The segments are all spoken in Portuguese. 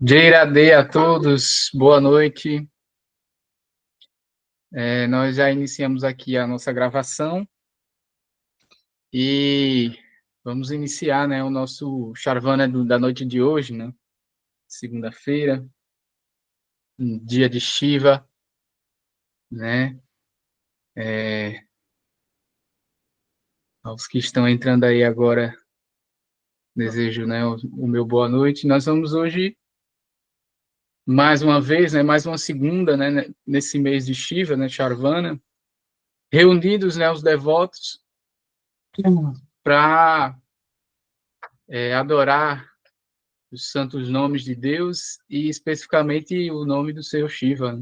Jeiradei a todos, boa noite. Nós já iniciamos aqui a nossa gravação e vamos iniciar, né, o nosso Charvana da noite de hoje, né? Segunda-feira, um dia de Shiva, né? Aos que estão entrando aí agora, desejo, né, o meu boa noite. Nós vamos hoje, mais uma vez, né, mais uma segunda, né, nesse mês de Shiva, né, Charvana, reunidos, né, os devotos para adorar os santos nomes de Deus e especificamente o nome do Senhor Shiva,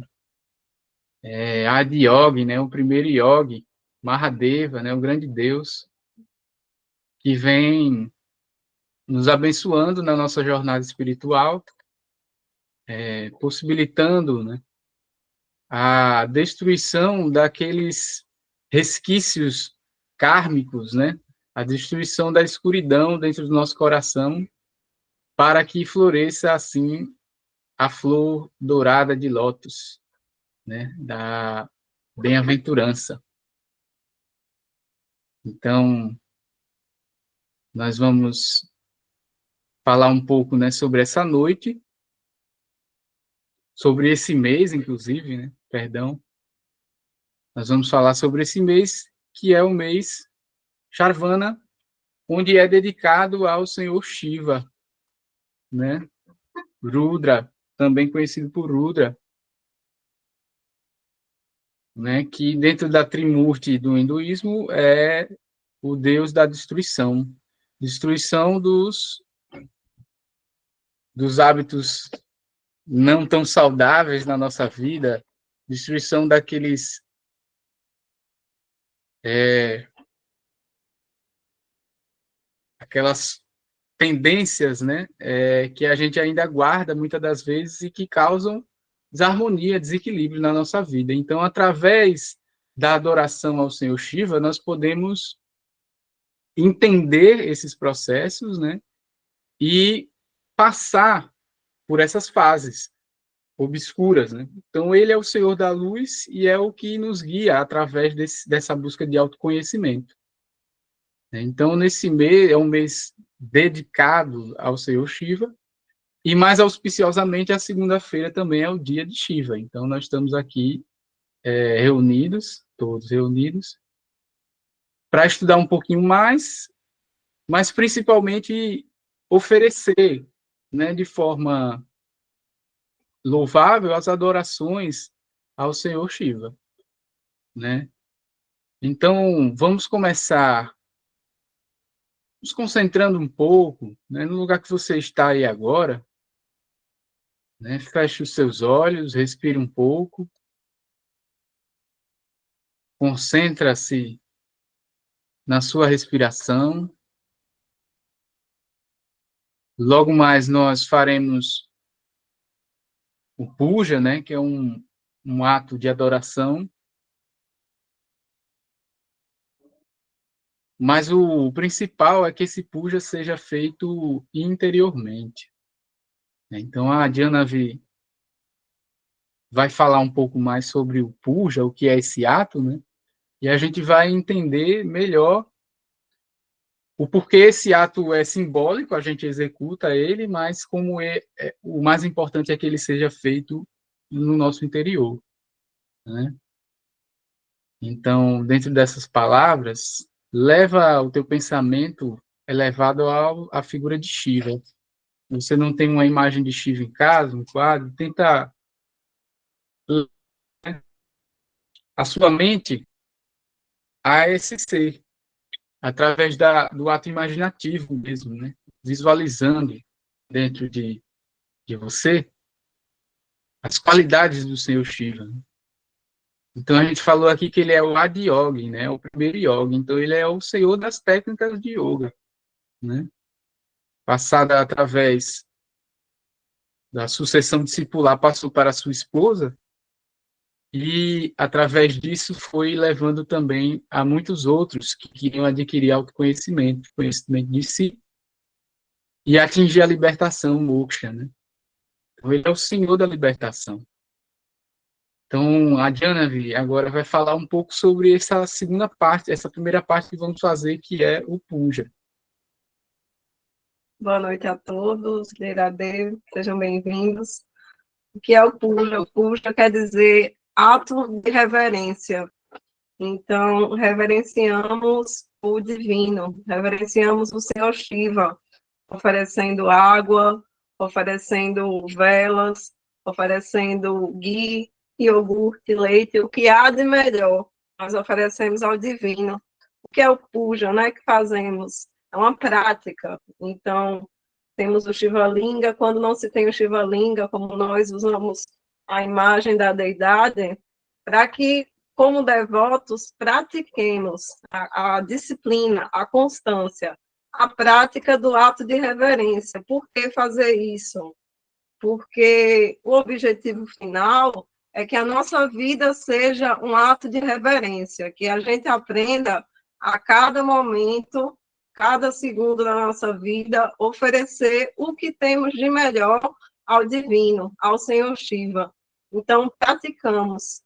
né? Adi Yogi, né, o primeiro Yogi, Mahadeva, né, o grande Deus que vem nos abençoando na nossa jornada espiritual, possibilitando, né, a destruição daqueles resquícios kármicos, né, a destruição da escuridão dentro do nosso coração, para que floresça assim a flor dourada de lótus, né, da bem-aventurança. Então, nós vamos falar um pouco, né, sobre essa noite, sobre esse mês, inclusive, né, perdão. Nós vamos falar sobre esse mês, que é o mês Charvana, onde é dedicado ao Senhor Shiva, né, Rudra, também conhecido por Rudra, né, que dentro da Trimurti do hinduísmo é o deus da destruição, destruição dos hábitos não tão saudáveis na nossa vida, destruição daqueles aquelas tendências, né, que a gente ainda guarda muitas das vezes e que causam desarmonia, desequilíbrio na nossa vida. Então, através da adoração ao Senhor Shiva, nós podemos entender esses processos, né, e passar por essas fases obscuras, né? Então, ele é o Senhor da luz e é o que nos guia através dessa busca de autoconhecimento. Então, nesse mês, é um mês dedicado ao Senhor Shiva, e mais auspiciosamente, a segunda-feira também é o dia de Shiva. Então, nós estamos aqui reunidos, todos reunidos, para estudar um pouquinho mais, mas principalmente oferecer, né, de forma louvável as adorações ao Senhor Shiva, né? Então, vamos começar nos concentrando um pouco, né, no lugar que você está aí agora, né? Feche os seus olhos, respire um pouco, concentra-se na sua respiração. Logo mais nós faremos o puja, né, que é um ato de adoração, mas o principal é que esse puja seja feito interiormente. Então, a Janavi vai falar um pouco mais sobre o puja, o que é esse ato, né? E a gente vai entender melhor o porquê esse ato é simbólico, a gente executa ele, mas como o mais importante é que ele seja feito no nosso interior, né? Então, dentro dessas palavras, leva o teu pensamento elevado à figura de Shiva. Você não tem uma imagem de Shiva em casa, um quadro, tenta a sua mente a esse ser, através do ato imaginativo mesmo, né? Visualizando dentro de você as qualidades do Senhor Shiva. Então, a gente falou aqui que ele é o Adi Yogi, né? O primeiro Yogi. Então, ele é o senhor das técnicas de yoga, né? Passada através da sucessão discipular, passou para a sua esposa, e, através disso, foi levando também a muitos outros que queriam adquirir autoconhecimento, conhecimento de si, e atingir a libertação, o moksha, né? Então, ele é o Senhor da libertação. Então, a Janavi agora vai falar um pouco sobre essa segunda parte, essa primeira parte que vamos fazer, que é o Puja. Boa noite a todos, Deus, sejam bem-vindos. O que é o Puja? O Puja quer dizer ato de reverência. Então, reverenciamos o divino, reverenciamos o Senhor Shiva, oferecendo água, oferecendo velas, oferecendo ghee, iogurte, leite, o que há de melhor, nós oferecemos ao divino. O que é o puja, né, que fazemos? É uma prática. Então, temos o Shiva Linga, quando não se tem o Shiva Linga, como nós usamos a imagem da deidade, para que, como devotos, pratiquemos a disciplina, a constância, a prática do ato de reverência. Por que fazer isso? Porque o objetivo final é que a nossa vida seja um ato de reverência, que a gente aprenda a cada momento, cada segundo da nossa vida, oferecer o que temos de melhor ao divino, ao Senhor Shiva. Então, praticamos,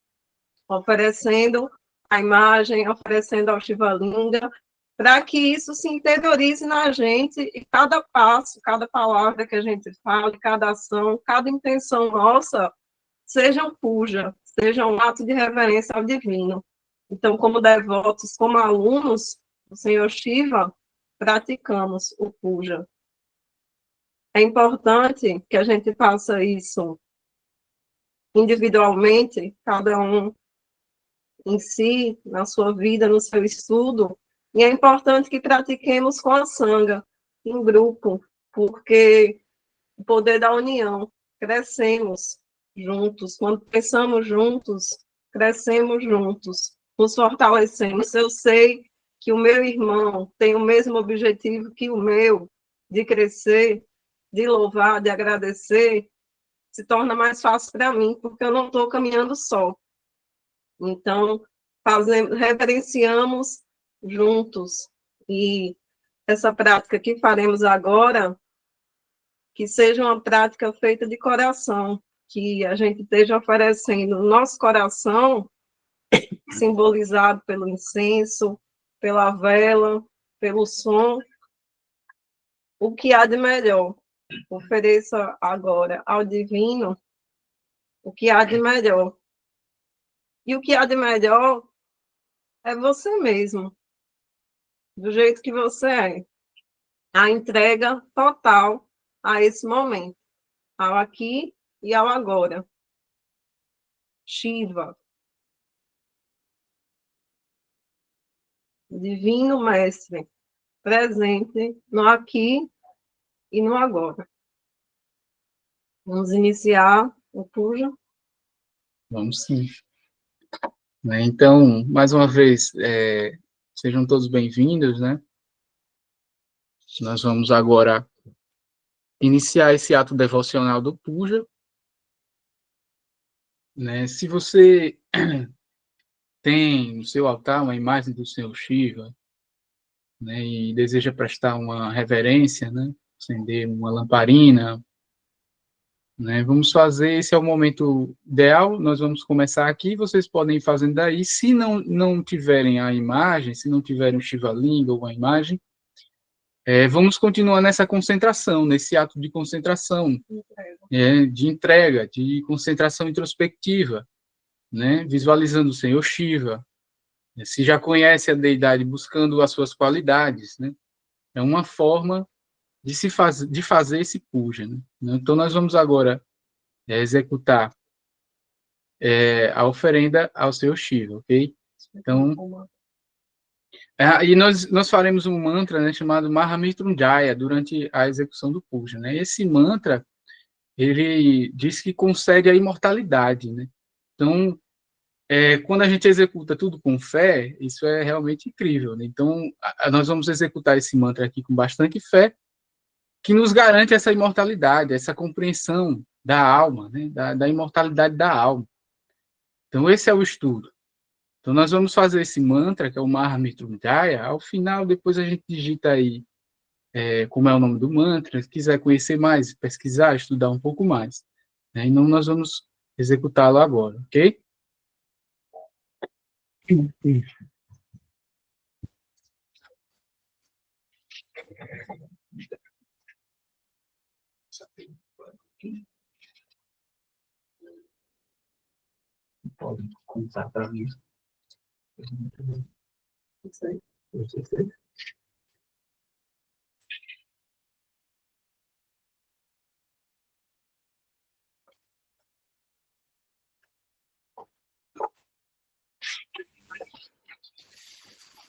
oferecendo a imagem, oferecendo ao Shiva Linga, para que isso se interiorize na gente e cada passo, cada palavra que a gente fala, cada ação, cada intenção nossa, seja um puja, seja um ato de reverência ao divino. Então, como devotos, como alunos do Senhor Shiva, praticamos o puja. É importante que a gente faça isso individualmente, cada um em si, na sua vida, no seu estudo, e é importante que pratiquemos com a sanga, em grupo, porque o poder da união, crescemos juntos, quando pensamos juntos, crescemos juntos, nos fortalecemos. Eu sei que o meu irmão tem o mesmo objetivo que o meu, de crescer, de louvar, de agradecer, se torna mais fácil para mim, porque eu não estou caminhando só. Então, reverenciamos juntos. E essa prática que faremos agora, que seja uma prática feita de coração, que a gente esteja oferecendo o nosso coração, simbolizado pelo incenso, pela vela, pelo som, o que há de melhor. Ofereça agora ao divino o que há de melhor. E o que há de melhor é você mesmo, do jeito que você é. A entrega total a esse momento, ao aqui e ao agora. Shiva, Divino Mestre, presente no aqui e no agora. Vamos iniciar o puja. Vamos sim. Então, mais uma vez, sejam todos bem-vindos, né? Nós vamos agora iniciar esse ato devocional do puja, né? Se você tem no seu altar uma imagem do Senhor Shiva, né, e deseja prestar uma reverência, né, acender uma lamparina, né, vamos fazer, esse é o momento ideal, nós vamos começar aqui, vocês podem ir fazendo daí, se não tiverem a imagem, se não tiverem um Shiva Linga ou uma imagem, vamos continuar nessa concentração, nesse ato de concentração, de entrega, de concentração introspectiva, né, visualizando o Senhor Shiva, se já conhece a deidade buscando as suas qualidades, né, é uma forma de fazer esse puja, né? Então, nós vamos agora executar a oferenda ao Senhor Shiva, ok? Então, e nós faremos um mantra, né, chamado Mahamrityunjaya durante a execução do puja, né? Esse mantra, ele diz que concede a imortalidade, né? Então, quando a gente executa tudo com fé, isso é realmente incrível, né? Então, nós vamos executar esse mantra aqui com bastante fé, que nos garante essa imortalidade, essa compreensão da alma, né? da imortalidade da alma. Então, esse é o estudo. Então, nós vamos fazer esse mantra, que é o Mahamrityunjaya. Ao final, depois a gente digita aí como é o nome do mantra. Se quiser conhecer mais, pesquisar, estudar um pouco mais. né? E não nós vamos executá-lo agora, ok? Pode contar para mim. Isso aí.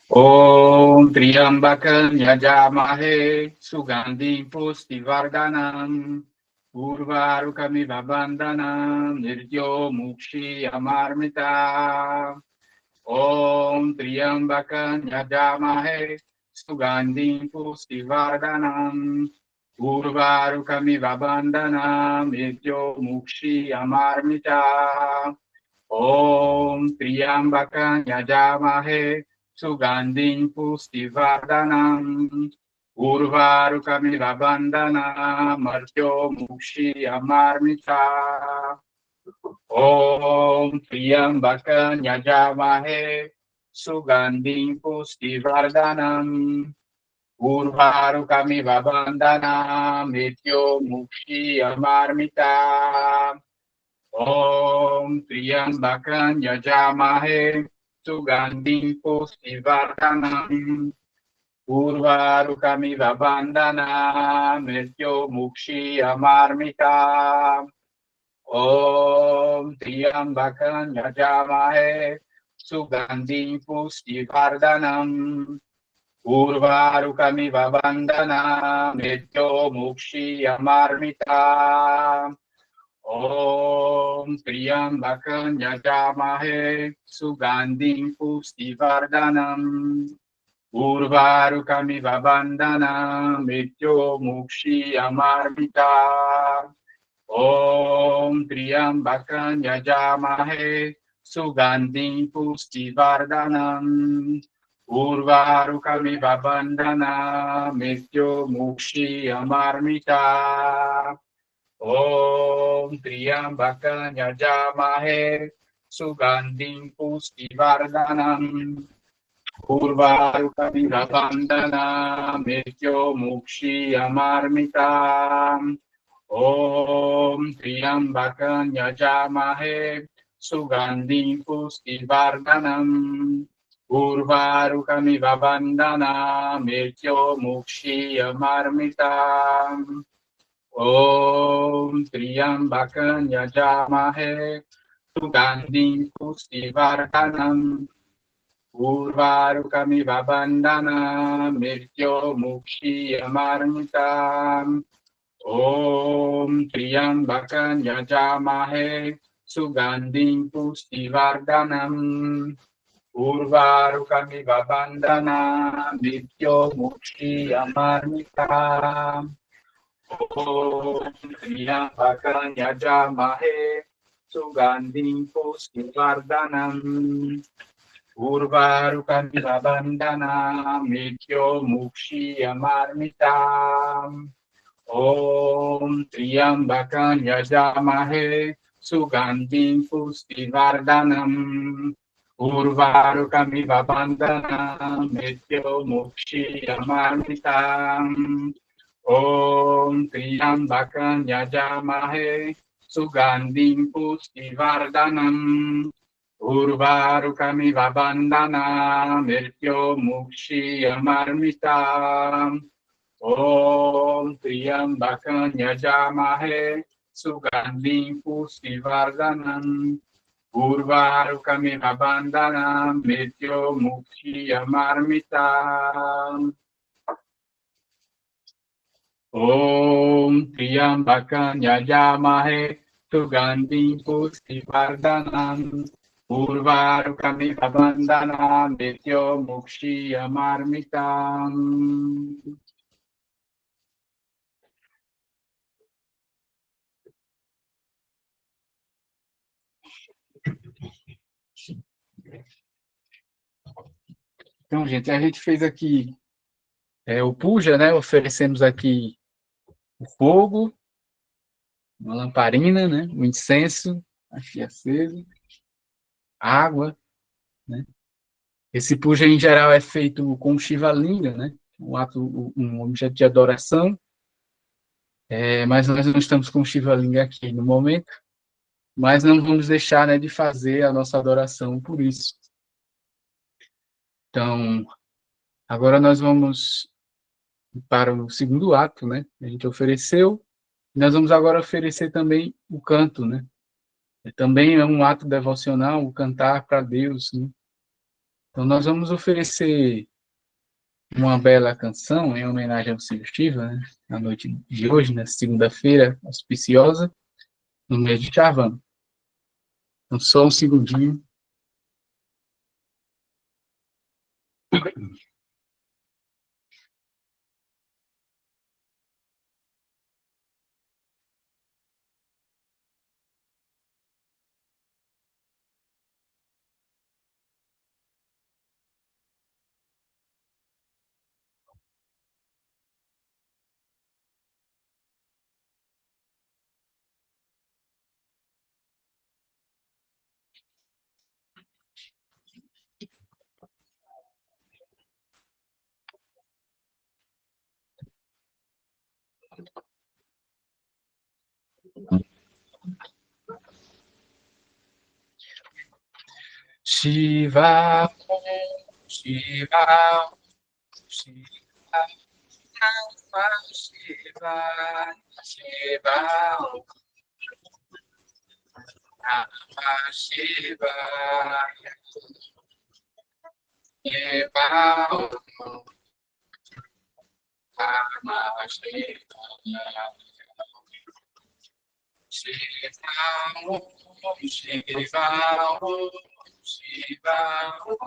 Om Triambakam Yajamahe Sugandhi Pustivardhanam Urvarukamiva Bandhanam Nirjo Mukshi Amarmita Om Triambakam Yajamahe Sugandhi Pustivardhanam Urvarukamiva Bandhanam Nirjo Mukshi Amarmita Om Triambakam Yajamahe Sugandhin Pustivardhanam Urvarukamiva Bandhanam Martyo Mukshi Amarmita Om Triambakam Yajamahe Sugandhin Pustivardhanam Urvarukamiva Bandhanam Martyo Mukshi Amarmita Om Triambakam Yajamahe Sugandhin Pustivardhanam Urvarukamiva Bandhanam Mrityo Mukshi Amarmita Om Triambakam Yajamahe Sugandhin Pustivardhanam Urvarukamiva Bandhanam Mrityo Mukshi Amarmita Om Triambakam Yajamahe Sugandhin Pustivardhanam Urvarukamiva Bandhanam Mrityo Mukshi Amarmita Om Triambakam Yajamahe Sugandhin Pustivardhanam Urvarukamiva Bandhanam Mrityo Mukshi Amarmita Om Triambakam Yajamahe Sugandhin Pustivardhanam Urvarukamiva Bandhanam Mrityo Mukshi Amarmita Om Triambakam Yajamahe Sugandhin Pustivardhanam Urvarukamiva Bandhanam Mrityo Mukshi Amarmita Om Triambakam Yajamahe Sugandhin Pustivardhanam Urvarukamiva Bandhanam Mrityo Mukshi Amarmita Om Triambakam Yajamahe Sugandhin Pustivardhanam Urvarukamiva Bandhanam Mrityo Mukshi Amarmita Om Triambakam Yajamahe Sugandhin Pustivardhanam Urvarukamiva Bandhanam Mrityo Mukshi Amarmita Om Triambakam Yajamahe Sugandhin Pustivardhanam Urvarukamiva Bandhanam Mrityo Mukshi Amarmita Om Triambakam Yajamahe Sugandhin Pustivardhanam Urvarukamiva Bandhanam Mrityo Mukshi Amarmita Om Triambakam Yajamahe Sugandhin Pustivardhanam Urvarukamiva Bandhanam Mrityo Mukshi Amarmita Om Triambakam Yajamahe Sugandhin Pustivardhanam Urvarukamiva Bandhanam Mrityo Mukshi Amarmita. Então, gente, a gente fez aqui o puja, né? Oferecemos aqui o fogo, uma lamparina, né? O incenso aqui aceso, água, né? Esse puja, em geral, é feito com Shiva Linga, né? Um objeto de adoração, mas nós não estamos com Shiva Linga aqui no momento, mas não vamos deixar, né, de fazer a nossa adoração por isso. Então, agora nós vamos para o segundo ato, né? A gente ofereceu, nós vamos agora oferecer também o canto, né? Também é um ato devocional, o cantar para Deus, né? Então, nós vamos oferecer uma bela canção em homenagem ao Senhor Shiva, né? Na noite de hoje, na segunda-feira auspiciosa, no mês de Chavan. Então, só um segundinho. Shiva, Shiva, Shiva, Shiva, Shiva, Namah Shiva, Shiva, Namah Shiva, Shiva, Shiva, Shiva,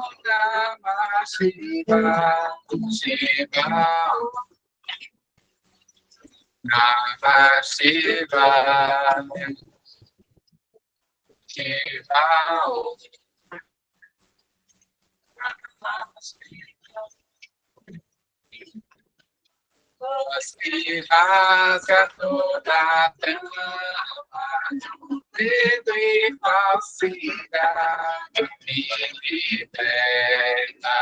Namah Shiva, Shiva, Namah Shiva, Shiva, se rasga toda a trama, medo e falsidade, me liberta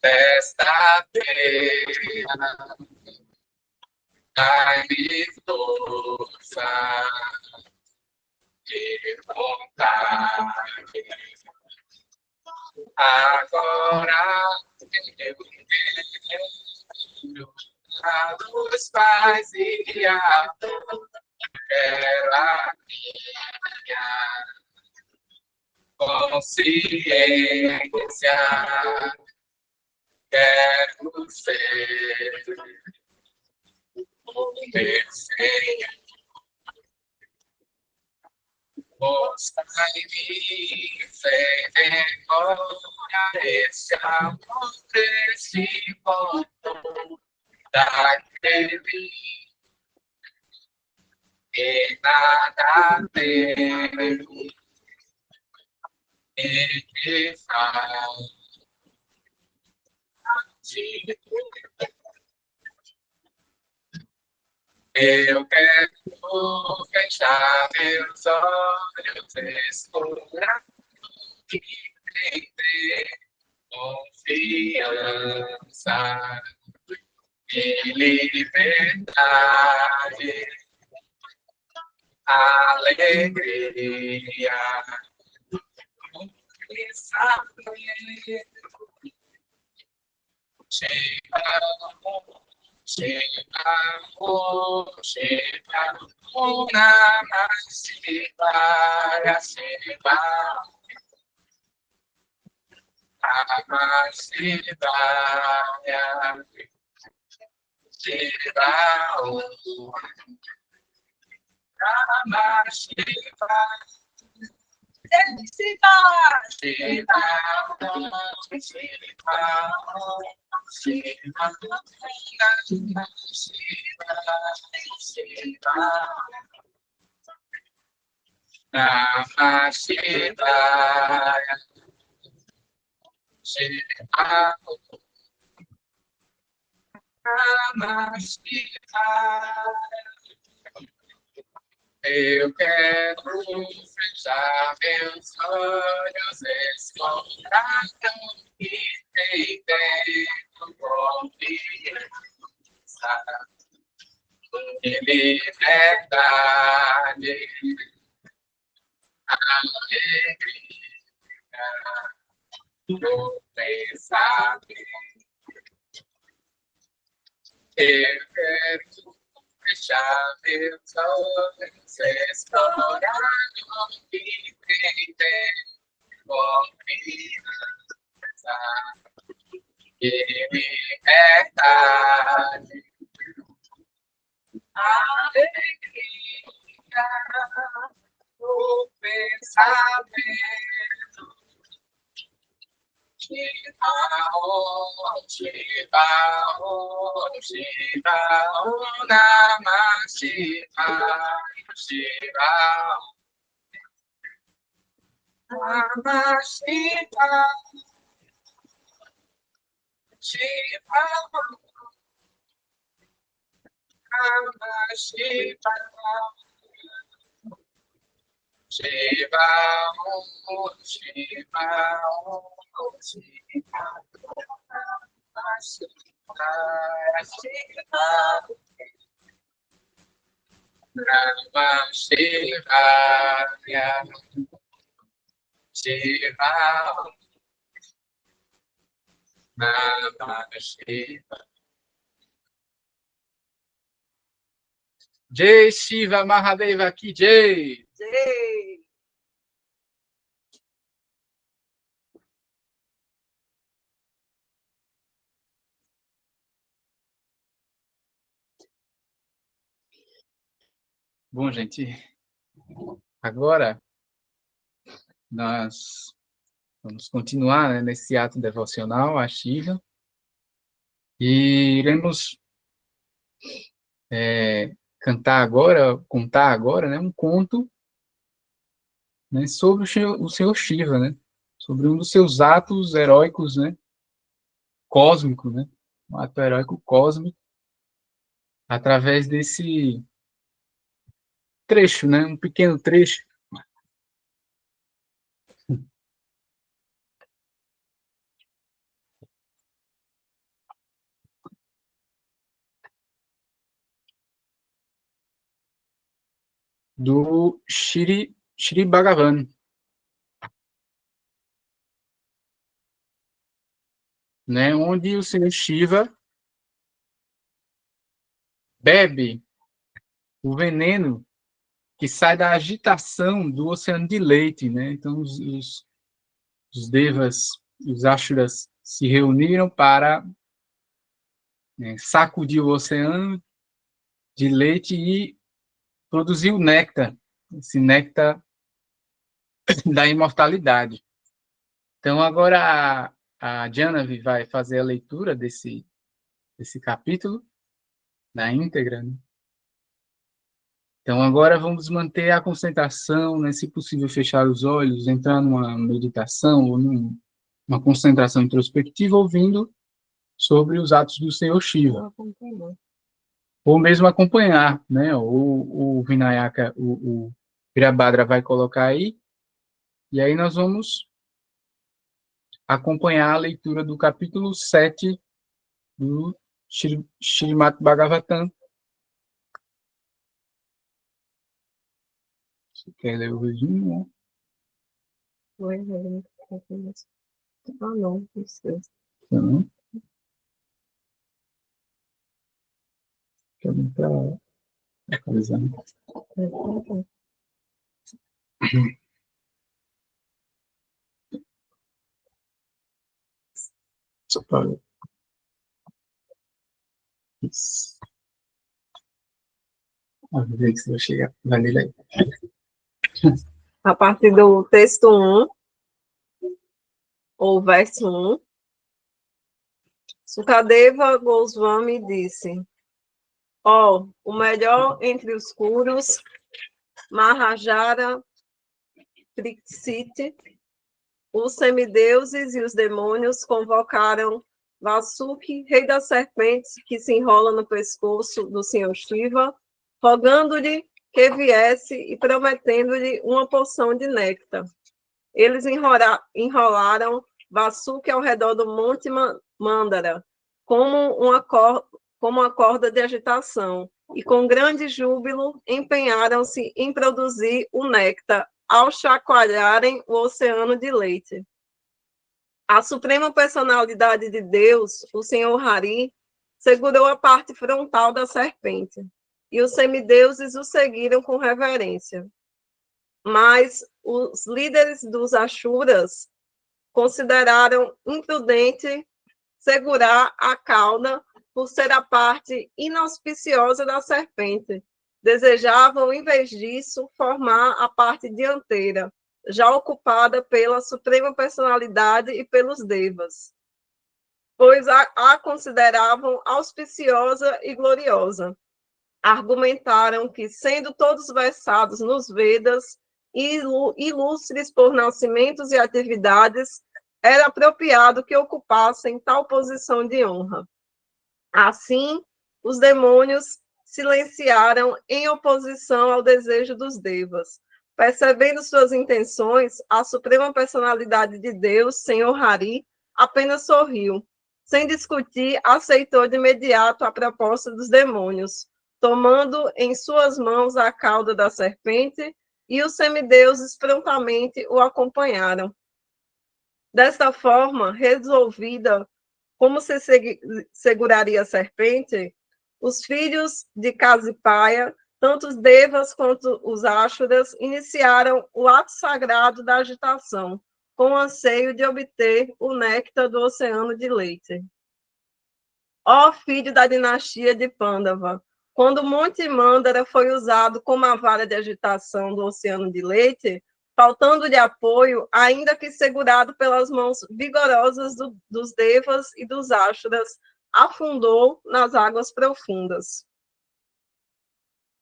desta terra, dai-me força e vontade. Agora eu vejo a luz faz e a dor, quero a minha consciência, quero ser o meu Senhor. Mostrai-me sem demora esse amor, esse ponto daquele que nada temo e que faz de eu quero fechar meus olhos, explorar e ter confiança e liberdade, alegria e saber. Shiva, Namah Shivaya, Shiva, Namah Shivaya, Shiva, Namah Shivaya. Shiva, Shiva, Shiva, Shiva, Shiva, Namah Shivaya, Shiva, Namah Shivaya. Eu quero fechar meus olhos, explorar o que tem dentro, confiança e liberdade, alegria, no pensamento. Eu quero fechar meus olhos, explorar o que tem dentro, confiança e liberdade, alegria no pensamento. Shiva Om, Shiva Om, Shiva Om, Namah Shivaya, Shiva Om, Namah Shivaya, Shiva Om, Namah Shivaya, Shiva Om, Shiva Om, Shiva Namah Shivaya, Shiva Namah Shivaya, Shiva Namah Shivaya. Jai Shiva Mahadeva Ki Jai. Jai. Bom, gente, agora nós vamos continuar, né, nesse ato devocional a Shiva e iremos contar agora, né, um conto, né, sobre o Senhor Shiva, né, sobre um dos seus atos heróicos, né, cósmico, né, um ato heróico cósmico, através desse trecho, né, um pequeno trecho do Shri Bhagavan, né, onde o Senhor Shiva bebe o veneno que sai da agitação do oceano de leite, né? Então os devas, os ashuras se reuniram para, né, sacudir o oceano de leite e produzir o néctar, esse néctar da imortalidade. Então agora a Janavi vai fazer a leitura desse capítulo na íntegra, né? Então, agora vamos manter a concentração, né? Se possível, fechar os olhos, entrar numa meditação ou numa concentração introspectiva, ouvindo sobre os atos do Senhor Shiva. Ou mesmo acompanhar, né? O Vinayaka, o Virabhadra vai colocar aí, e aí nós vamos acompanhar a leitura do capítulo 7 do Srimad Bhagavatam. Você quer ler o resumo, né? Ah, não, isso. Então, quer entrar localizando. Só para isso. Vamos ver se vai chegar. Vai ler aí. A partir do texto 1, ou verso 1, Sukadeva Goswami disse: o melhor entre os Kurus, Mahajara Trixit, os semideuses e os demônios convocaram Vasuki, rei das serpentes, que se enrola no pescoço do Senhor Shiva, rogando-lhe que viesse e prometendo-lhe uma porção de néctar. Eles enrolaram Vasuki ao redor do monte Mandara, como uma corda de agitação, e com grande júbilo empenharam-se em produzir o néctar, ao chacoalharem o oceano de leite. A suprema personalidade de Deus, o Senhor Hari, segurou a parte frontal da serpente, e os semideuses o seguiram com reverência. Mas os líderes dos Ashuras consideraram imprudente segurar a cauda por ser a parte inauspiciosa da serpente. Desejavam, em vez disso, formar a parte dianteira, já ocupada pela suprema personalidade e pelos devas, pois a consideravam auspiciosa e gloriosa. Argumentaram que, sendo todos versados nos Vedas, ilustres por nascimentos e atividades, era apropriado que ocupassem tal posição de honra. Assim, os demônios silenciaram em oposição ao desejo dos devas. Percebendo suas intenções, a suprema personalidade de Deus, Senhor Hari, apenas sorriu. Sem discutir, aceitou de imediato a proposta dos demônios, tomando em suas mãos a cauda da serpente, e os semideuses prontamente o acompanharam. Desta forma, resolvida como se seguraria a serpente, os filhos de Casipaya, tanto os devas quanto os Ashuras, iniciaram o ato sagrado da agitação, com o anseio de obter o néctar do oceano de leite. Ó filho da dinastia de Pandava, quando o Monte Mandara foi usado como a vara de agitação do oceano de leite, faltando de apoio, ainda que segurado pelas mãos vigorosas dos devas e dos Ashuras, afundou nas águas profundas.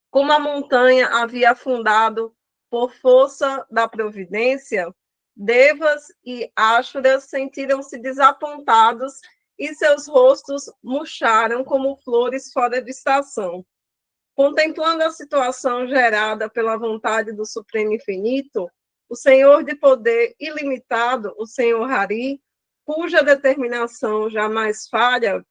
Como a montanha havia afundado por força da providência, devas e Ashuras sentiram-se desapontados e seus rostos murcharam como flores fora de estação. Contemplando a situação gerada pela vontade do Supremo Infinito, o Senhor de poder ilimitado, o Senhor Hari, cuja determinação jamais falha,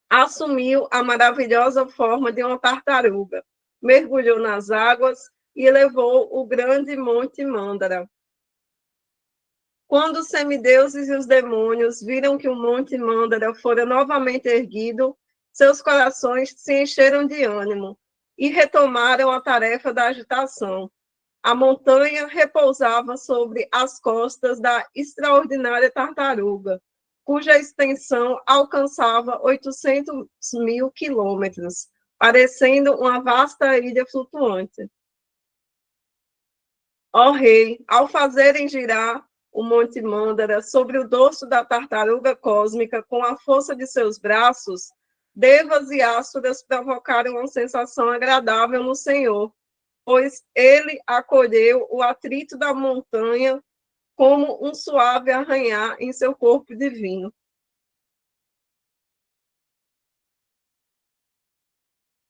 assumiu a maravilhosa forma de uma tartaruga, mergulhou nas águas e elevou o grande monte Mandara. Quando os semideuses e os demônios viram que o monte Mandara fora novamente erguido, seus corações se encheram de ânimo e retomaram a tarefa da agitação. A montanha repousava sobre as costas da extraordinária tartaruga, cuja extensão alcançava 800.000 quilômetros, parecendo uma vasta ilha flutuante. Ó rei, ao fazerem girar o Monte Mandara sobre o dorso da tartaruga cósmica com a força de seus braços, devas e Asuras provocaram uma sensação agradável no Senhor, pois ele acolheu o atrito da montanha como um suave arranhar em seu corpo divino.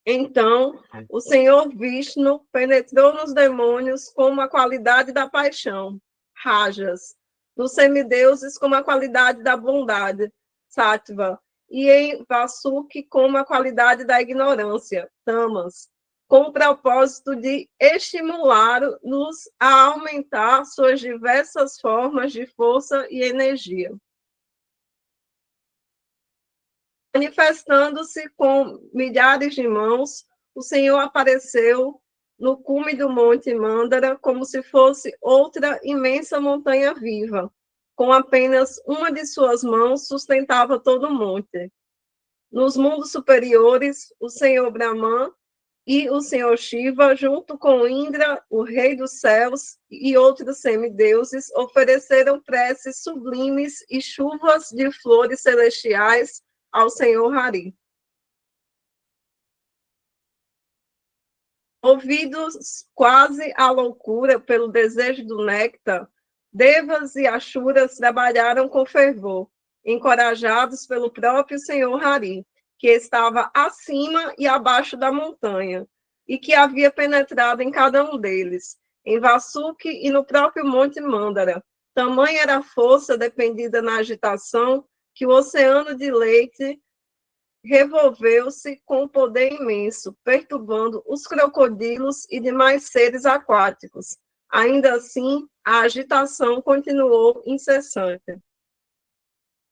Então, o Senhor Vishnu penetrou nos demônios como a qualidade da paixão, rajas, nos semideuses como a qualidade da bondade, sattva, e em Vasuki como a qualidade da ignorância, tamas, com o propósito de estimular-nos a aumentar suas diversas formas de força e energia. Manifestando-se com milhares de mãos, o Senhor apareceu no cume do Monte Mandara como se fosse outra imensa montanha viva, com apenas uma de suas mãos sustentava todo o monte. Nos mundos superiores, o Senhor Brahman e o Senhor Shiva, junto com Indra, o rei dos céus, e outros semideuses, ofereceram preces sublimes e chuvas de flores celestiais ao Senhor Hari. Movidos quase à loucura pelo desejo do néctar, devas e Ashuras trabalharam com fervor, encorajados pelo próprio Senhor Hari, que estava acima e abaixo da montanha, e que havia penetrado em cada um deles, em Vasuki e no próprio Monte Mandara. Tamanha era a força dependida na agitação que o oceano de leite revolveu-se com um poder imenso, perturbando os crocodilos e demais seres aquáticos. Ainda assim, a agitação continuou incessante.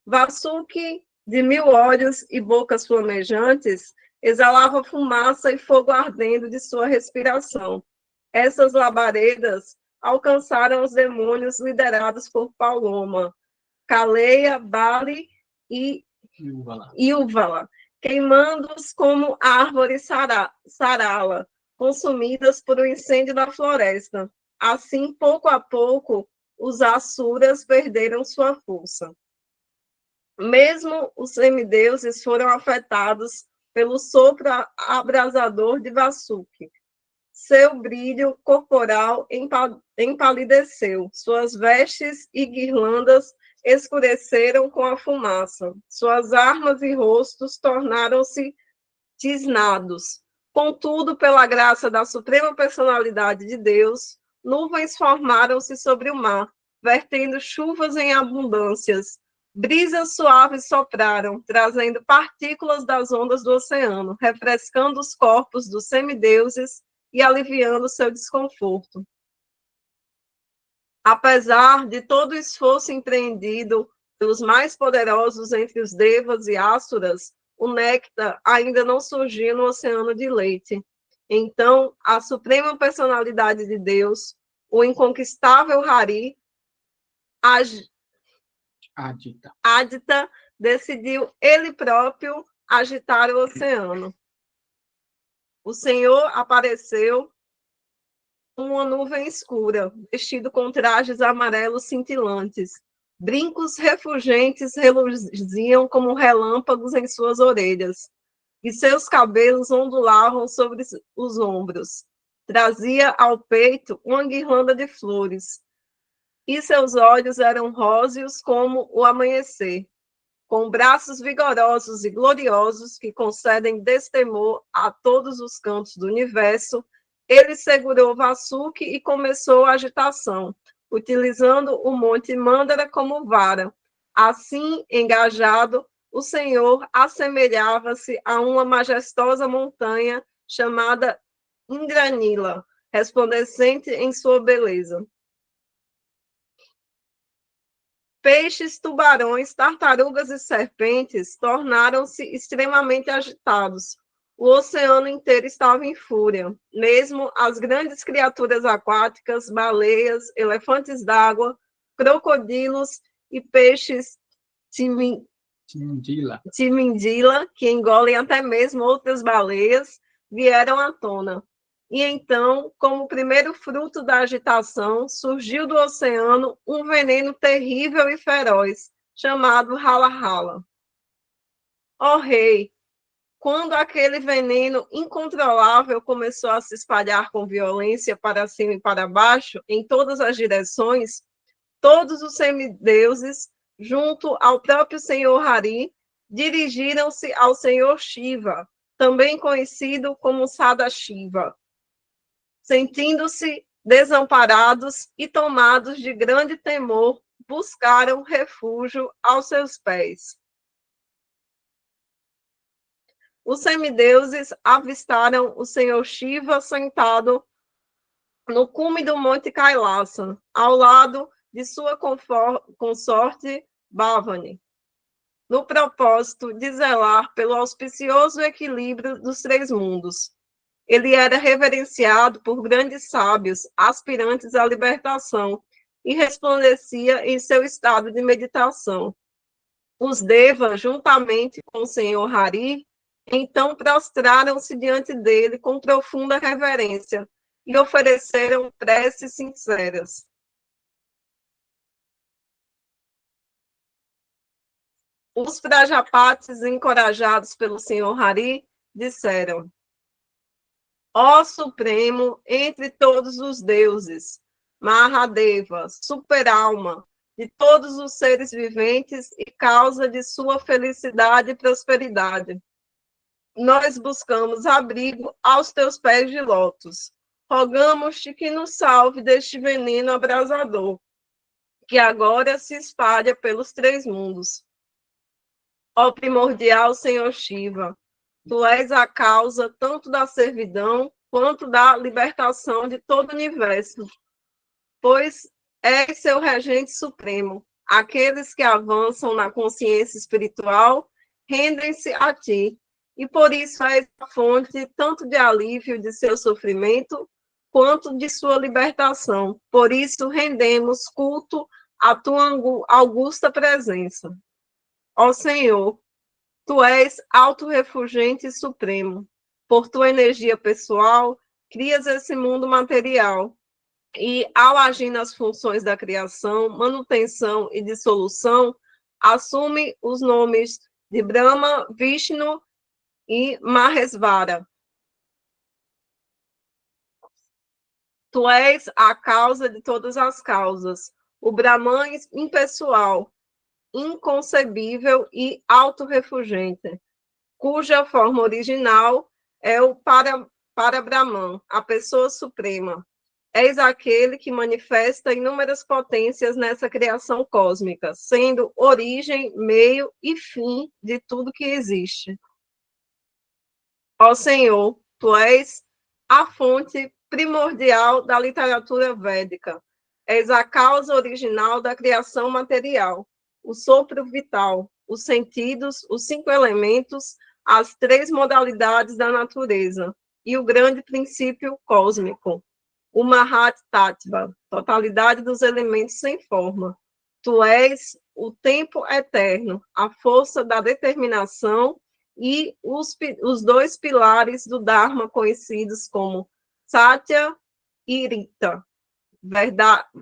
Vasuki, de 1000 olhos e bocas flamejantes, exalava fumaça e fogo ardendo de sua respiração. Essas labaredas alcançaram os demônios liderados por Paloma, Caleia, Bali e Ilvala, queimando-os como árvores sarala, consumidas por um incêndio da floresta. Assim, pouco a pouco, os asuras perderam sua força. Mesmo os semideuses foram afetados pelo sopro abrasador de Vasuki. Seu brilho corporal empalideceu, suas vestes e guirlandas escureceram com a fumaça, suas armas e rostos tornaram-se tisnados. Contudo, pela graça da suprema personalidade de Deus, nuvens formaram-se sobre o mar, vertendo chuvas em abundâncias. Brisas suaves sopraram, trazendo partículas das ondas do oceano, refrescando os corpos dos semideuses e aliviando seu desconforto. Apesar de todo o esforço empreendido pelos mais poderosos entre os devas e asuras, o néctar ainda não surgiu no oceano de leite. Então, a suprema personalidade de Deus, o inconquistável Hari, Adita, decidiu ele próprio agitar o oceano. O Senhor apareceu como uma nuvem escura, vestido com trajes amarelos cintilantes. Brincos refulgentes reluziam como relâmpagos em suas orelhas, e seus cabelos ondulavam sobre os ombros. Trazia ao peito uma guirlanda de flores, e seus olhos eram róseos como o amanhecer. Com braços vigorosos e gloriosos que concedem destemor a todos os cantos do universo, ele segurou Vasuki e começou a agitação, utilizando o Monte Mandara como vara. Assim, engajado, o Senhor assemelhava-se a uma majestosa montanha chamada Indranila, resplandecente em sua beleza. Peixes, tubarões, tartarugas e serpentes tornaram-se extremamente agitados. O oceano inteiro estava em fúria. Mesmo as grandes criaturas aquáticas, baleias, elefantes d'água, crocodilos e peixes timindila, que engolem até mesmo outras baleias, vieram à tona. E então, como primeiro fruto da agitação, surgiu do oceano um veneno terrível e feroz, chamado Hala-Hala. Ó rei, quando aquele veneno incontrolável começou a se espalhar com violência para cima e para baixo, em todas as direções, todos os semideuses, junto ao próprio Senhor Hari, dirigiram-se ao Senhor Shiva, também conhecido como Sadashiva. Sentindo-se desamparados e tomados de grande temor, buscaram refúgio aos seus pés. Os semideuses avistaram o Senhor Shiva sentado no cume do Monte Kailasa, ao lado de sua consorte Bhavani, no propósito de zelar pelo auspicioso equilíbrio dos três mundos. Ele era reverenciado por grandes sábios, aspirantes à libertação, e resplandecia em seu estado de meditação. Os devas, juntamente com o Senhor Hari, então prostraram-se diante dele com profunda reverência e ofereceram preces sinceras. Os Prajapatis, encorajados pelo Senhor Hari, disseram: Ó Supremo entre todos os deuses, Mahadeva, superalma de todos os seres viventes e causa de sua felicidade e prosperidade. nós buscamos abrigo aos teus pés de lótus. Rogamos-te que nos salve deste veneno abrasador, que agora se espalha pelos 3 mundos. Ó primordial Senhor Shiva, tu és a causa tanto da servidão quanto da libertação de todo o universo, pois és seu regente supremo. Aqueles que avançam na consciência espiritual rendem-se a ti, e por isso és a fonte tanto de alívio de seu sofrimento, quanto de sua libertação. Por isso rendemos culto à tua augusta presença. Ó Senhor, tu és auto-refugente e supremo. Por tua energia pessoal, crias esse mundo material, e, ao agir nas funções da criação, manutenção e dissolução, assume os nomes de Brahma, Vishnu e Mahesvara. Tu és a causa de todas as causas, o Brahman impessoal, inconcebível e autorrefugente, cuja forma original é o Para-Brahman, a pessoa suprema. És aquele que manifesta inúmeras potências nessa criação cósmica, sendo origem, meio e fim de tudo que existe. Ó Senhor, tu és a fonte primordial da literatura védica. És a causa original da criação material, o sopro vital, os sentidos, os 5 elementos, as 3 modalidades da natureza e o grande princípio cósmico, o Mahat Tattva, totalidade dos elementos sem forma. Tu és o tempo eterno, a força da determinação e os 2 pilares do Dharma conhecidos como Satya e Rita.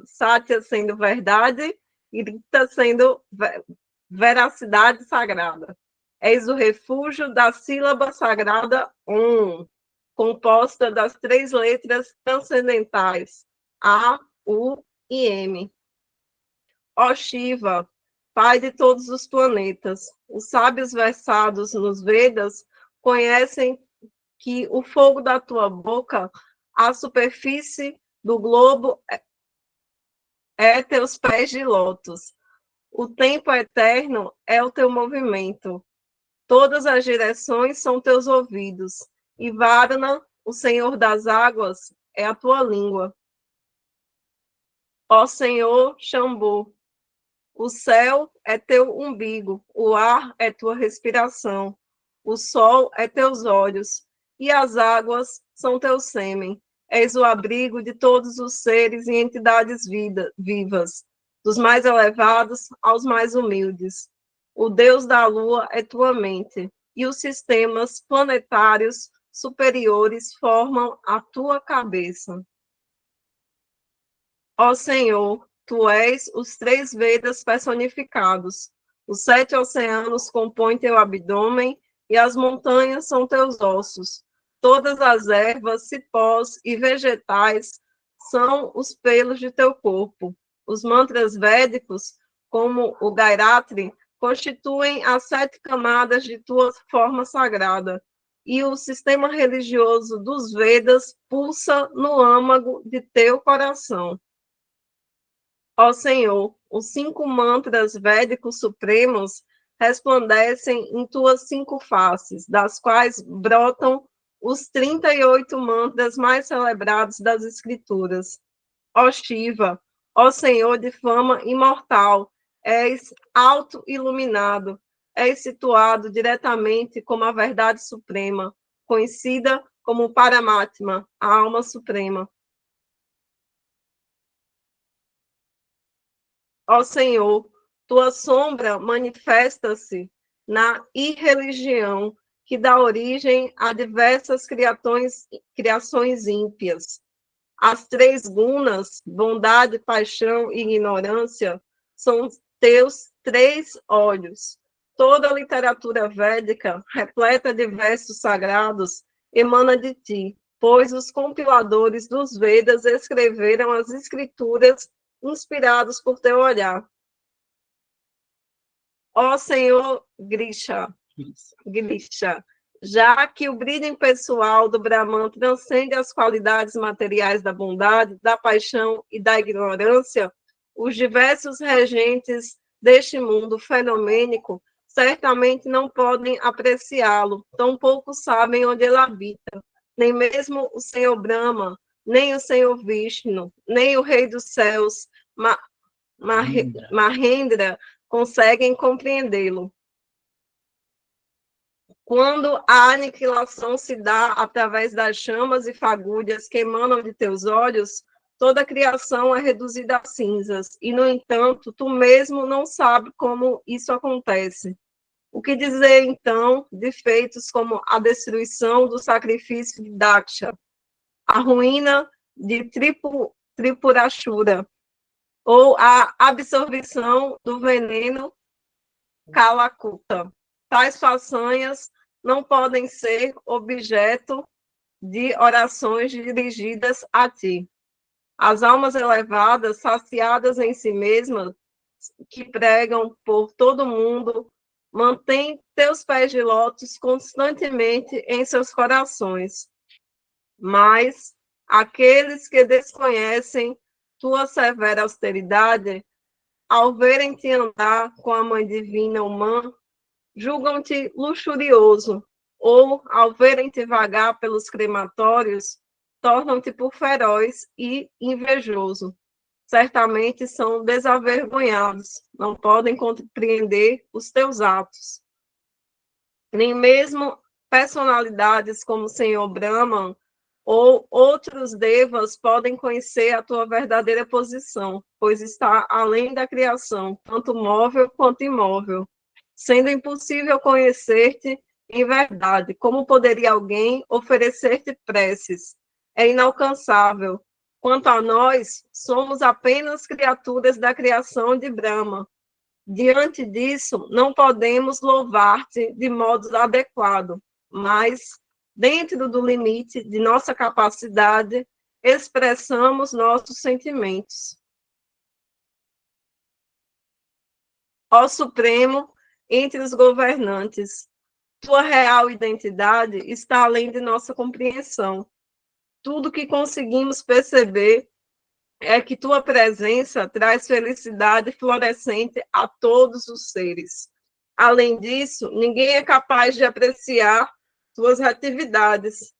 Satya sendo verdade e Rita sendo veracidade sagrada. És o refúgio da sílaba sagrada Om, composta das 3 letras transcendentais, A, U e M. Ó Shiva, Pai de todos os planetas, os sábios versados nos Vedas conhecem que o fogo da tua boca, a superfície do globo, é teus pés de lótus. O tempo eterno é o teu movimento. Todas as direções são teus ouvidos. E Varuna, o Senhor das águas, é a tua língua. Ó Senhor Xambu, o céu é teu umbigo, o ar é tua respiração, o sol é teus olhos, e as águas são teu sêmen. És o abrigo de todos os seres e entidades vivas, dos mais elevados aos mais humildes. O Deus da lua é tua mente, e os sistemas planetários superiores formam a tua cabeça. Ó Senhor, tu és os 3 Vedas personificados. Os 7 oceanos compõem teu abdômen e as montanhas são teus ossos. Todas as ervas, cipós e vegetais são os pelos de teu corpo. Os mantras védicos, como o Gayatri, constituem as 7 camadas de tua forma sagrada. E o sistema religioso dos Vedas pulsa no âmago de teu coração. Ó Senhor, os 5 mantras védicos supremos resplandecem em tuas 5 faces, das quais brotam os 38 mantras mais celebrados das Escrituras. Ó Shiva, ó Senhor de fama imortal, és auto-iluminado, és situado diretamente como a verdade suprema, conhecida como Paramatma, a alma suprema. Ó Senhor, tua sombra manifesta-se na irreligião, que dá origem a diversas criações ímpias. As 3 gunas, bondade, paixão e ignorância, são teus 3 olhos. Toda a literatura védica, repleta de versos sagrados, emana de ti, pois os compiladores dos Vedas escreveram as escrituras inspirados por teu olhar. Ó Senhor Grisha, Já que o brilho impessoal do Brahman transcende as qualidades materiais da bondade, da paixão e da ignorância, os diversos regentes deste mundo fenomênico certamente não podem apreciá-lo, tampouco sabem onde ele habita, nem mesmo o Senhor Brahma, nem o Senhor Vishnu, nem o Rei dos Céus, Mahendra, conseguem compreendê-lo. Quando a aniquilação se dá através das chamas e fagulhas que emanam de teus olhos, toda a criação é reduzida a cinzas, e, no entanto, tu mesmo não sabes como isso acontece. O que dizer, então, de feitos como a destruição do sacrifício de Daksha, a ruína de Tripurashura, ou a absorção do veneno Kalakuta? Tais façanhas não podem ser objeto de orações dirigidas a ti. As almas elevadas, saciadas em si mesmas, que pregam por todo mundo, mantêm teus pés de lótus constantemente em seus corações. Mas aqueles que desconhecem tua severa austeridade, ao verem-te andar com a Mãe Divina humana, julgam-te luxurioso, ou, ao verem-te vagar pelos crematórios, tornam-te por feroz e invejoso. Certamente são desavergonhados, não podem compreender os teus atos. Nem mesmo personalidades como o Senhor Brahman ou outros devas podem conhecer a tua verdadeira posição, pois está além da criação, tanto móvel quanto imóvel. Sendo impossível conhecer-te em verdade, como poderia alguém oferecer-te preces? É inalcançável. Quanto a nós, somos apenas criaturas da criação de Brahma. Diante disso, não podemos louvar-te de modo adequado, mas, dentro do limite de nossa capacidade, expressamos nossos sentimentos. Ó Supremo, entre os governantes, tua real identidade está além de nossa compreensão. Tudo que conseguimos perceber é que tua presença traz felicidade florescente a todos os seres. Além disso, ninguém é capaz de apreciar tuas atividades.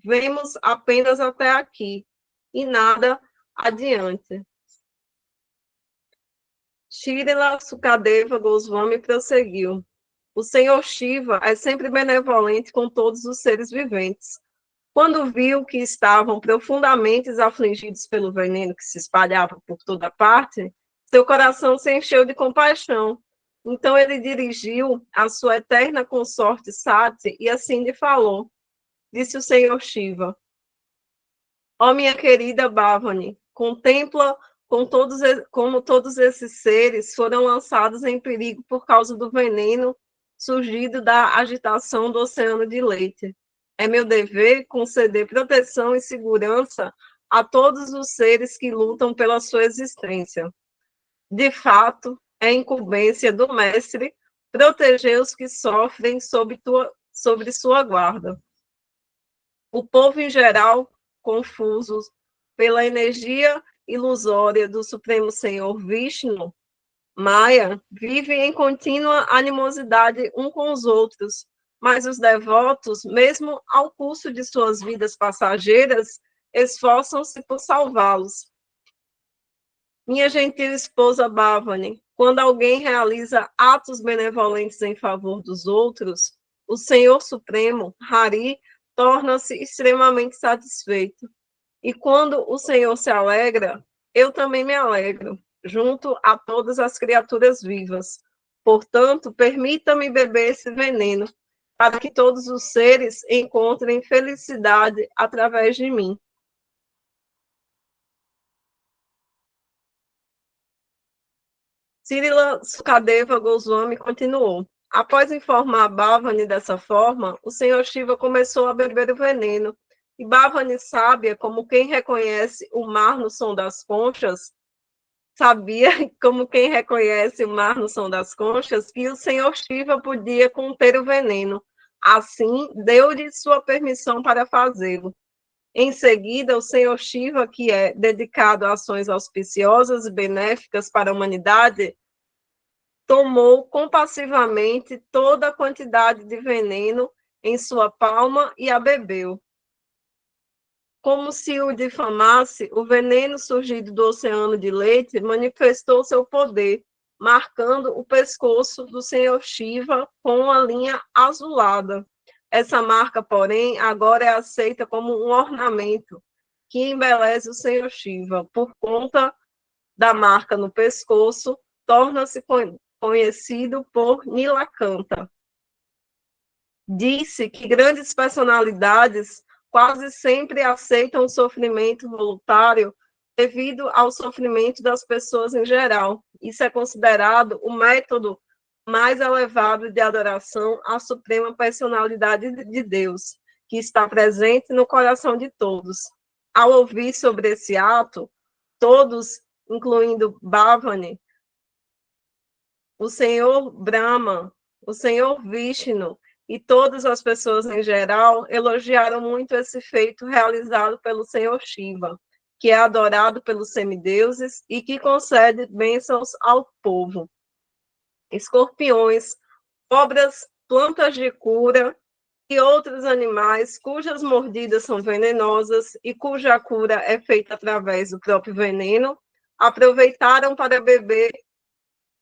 Vemos apenas até aqui e nada adiante. Srila Sukadeva Goswami prosseguiu. O Senhor Shiva é sempre benevolente com todos os seres viventes. Quando viu que estavam profundamente afligidos pelo veneno que se espalhava por toda parte, seu coração se encheu de compaixão. Então ele dirigiu a sua eterna consorte Sati e assim lhe falou. Disse o Senhor Shiva: ó minha querida Bhavani, contempla como todos esses seres foram lançados em perigo por causa do veneno surgido da agitação do oceano de leite. É meu dever conceder proteção e segurança a todos os seres que lutam pela sua existência. De fato, é incumbência do mestre proteger os que sofrem sobre sua guarda. O povo em geral, confuso pela energia ilusória do Supremo Senhor Vishnu, Maya, vive em contínua animosidade um com os outros, mas os devotos, mesmo ao custo de suas vidas passageiras, esforçam-se por salvá-los. Minha gentil esposa Bhavani, quando alguém realiza atos benevolentes em favor dos outros, o Senhor Supremo, Hari, torna-se extremamente satisfeito. E quando o Senhor se alegra, eu também me alegro, junto a todas as criaturas vivas. Portanto, permita-me beber esse veneno, para que todos os seres encontrem felicidade através de mim. Srila Sukadeva Goswami continuou. Após informar Bhavani dessa forma, o Senhor Shiva começou a beber o veneno. E Bhavani, sábia, como quem reconhece o mar no som das conchas, sabia, como quem reconhece o mar no som das conchas, que o Senhor Shiva podia conter o veneno, Assim, deu-lhe sua permissão para fazê-lo. Em seguida, o senhor Shiva, que é dedicado a ações auspiciosas e benéficas para a humanidade, tomou compassivamente toda a quantidade de veneno em sua palma e a bebeu. Como se o difamasse, o veneno surgido do oceano de leite manifestou seu poder, marcando o pescoço do senhor Shiva com uma linha azulada. Essa marca, porém, agora é aceita como um ornamento que embeleze o senhor Shiva. Por conta da marca no pescoço, torna-se conhecido por Nilakanta. Disse que grandes personalidades quase sempre aceitam o sofrimento voluntário devido ao sofrimento das pessoas em geral. Isso é considerado o método mais elevado de adoração à suprema personalidade de Deus, que está presente no coração de todos. Ao ouvir sobre esse ato, todos, incluindo Bhavani, o Senhor Brahma, o Senhor Vishnu e todas as pessoas em geral elogiaram muito esse feito realizado pelo Senhor Shiva, que é adorado pelos semideuses e que concede bênçãos ao povo. Escorpiões, cobras, plantas de cura e outros animais cujas mordidas são venenosas e cuja cura é feita através do próprio veneno, aproveitaram para beber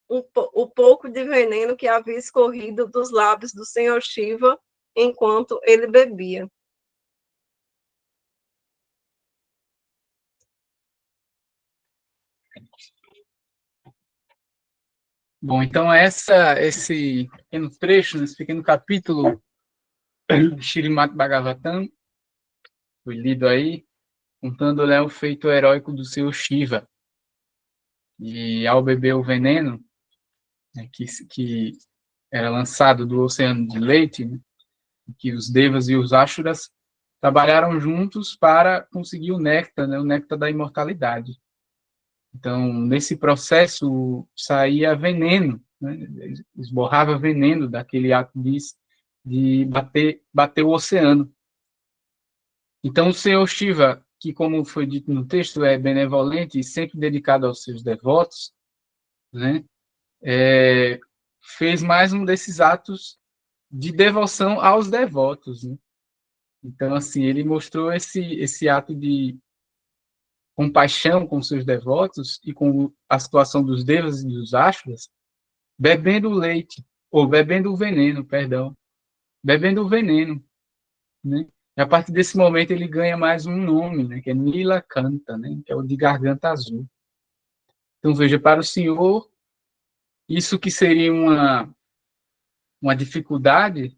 o pouco de veneno que havia escorrido dos lábios do senhor Shiva enquanto ele bebia. Bom, então esse pequeno trecho, esse pequeno capítulo do Srimad Bhagavatam, foi lido aí, contando, né, o feito heróico do senhor Shiva. E ao beber o veneno, né, que era lançado do oceano de leite, né, que os Devas e os Asuras trabalharam juntos para conseguir o néctar, né, o néctar da imortalidade. Então, nesse processo, saía veneno, né, esborrava veneno daquele ato de bater o oceano. Então, o senhor Shiva, que, como foi dito no texto, é benevolente e sempre dedicado aos seus devotos, né, fez mais um desses atos de devoção aos devotos, né? Então, assim, ele mostrou esse ato de compaixão com seus devotos e com a situação dos devas e dos ashras, bebendo leite, ou bebendo o veneno, perdão, bebendo o veneno, né? E a partir desse momento ele ganha mais um nome, né, que é Nilakanta, né, que é o de garganta azul. Então, veja, para o Senhor, isso que seria uma dificuldade,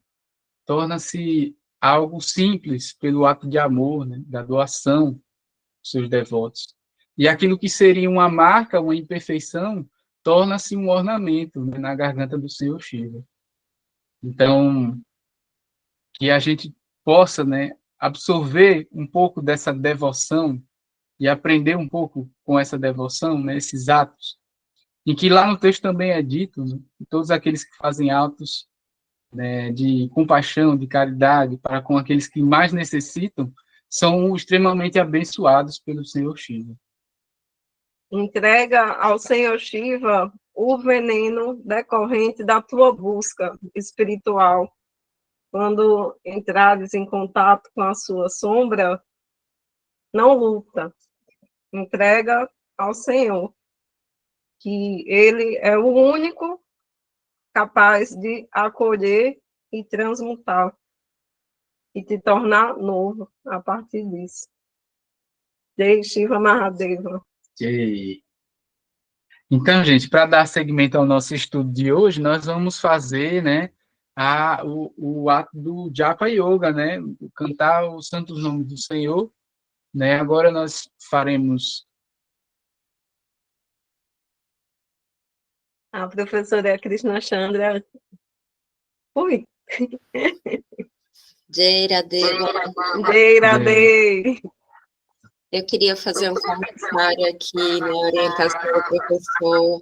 torna-se algo simples pelo ato de amor, né, da doação dos seus devotos. E aquilo que seria uma marca, uma imperfeição, torna-se um ornamento, né, na garganta do Senhor Shiva. Então, que a gente possa, né, absorver um pouco dessa devoção e aprender um pouco com essa devoção, né, esses atos, em que lá no texto também é dito, né, que todos aqueles que fazem atos, né, de compaixão, de caridade para com aqueles que mais necessitam, são extremamente abençoados pelo Senhor Shiva. Entrega ao senhor Shiva o veneno decorrente da tua busca espiritual. Quando entrares em contato com a sua sombra, não luta. Entrega ao Senhor, que Ele é o único capaz de acolher e transmutar e te tornar novo a partir disso. Jai Shiva Mahadeva. E... Então, gente, para dar seguimento ao nosso estudo de hoje, nós vamos fazer, né, o ato do Japa Yoga, né, cantar os santos nomes do Senhor, né. Agora nós faremos. A professora Krishna Chandra. Ui! Jairadeva. Jairadei! Eu queria fazer um comentário aqui na orientação do professor.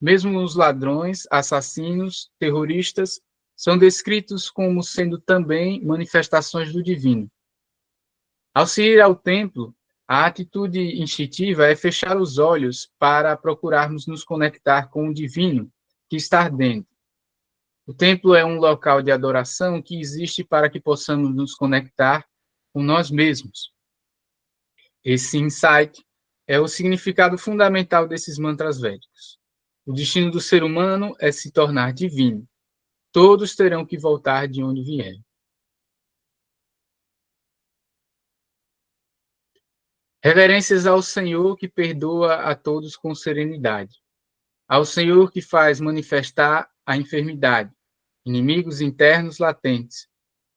Mesmo os ladrões, assassinos, terroristas são descritos como sendo também manifestações do divino. Ao se ir ao templo, a atitude instintiva é fechar os olhos para procurarmos nos conectar com o divino que está dentro. O templo é um local de adoração que existe para que possamos nos conectar com nós mesmos. Esse insight é o significado fundamental desses mantras védicos. O destino do ser humano é se tornar divino. Todos terão que voltar de onde vieram. Reverências ao Senhor que perdoa a todos com serenidade. Ao Senhor que faz manifestar a enfermidade, inimigos internos latentes,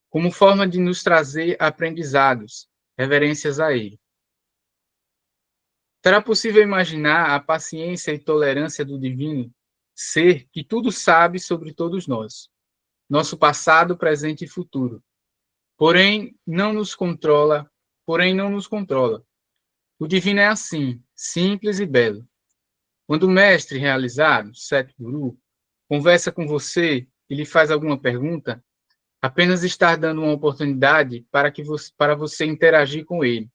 como forma de nos trazer aprendizados, reverências a Ele. Será possível imaginar a paciência e tolerância do divino ser que tudo sabe sobre todos nós, nosso passado, presente e futuro. Porém, não nos controla. O divino é assim, simples e belo. Quando o mestre realizado, Sete Guru, conversa com você e lhe faz alguma pergunta, apenas está dando uma oportunidade para você interagir com ele.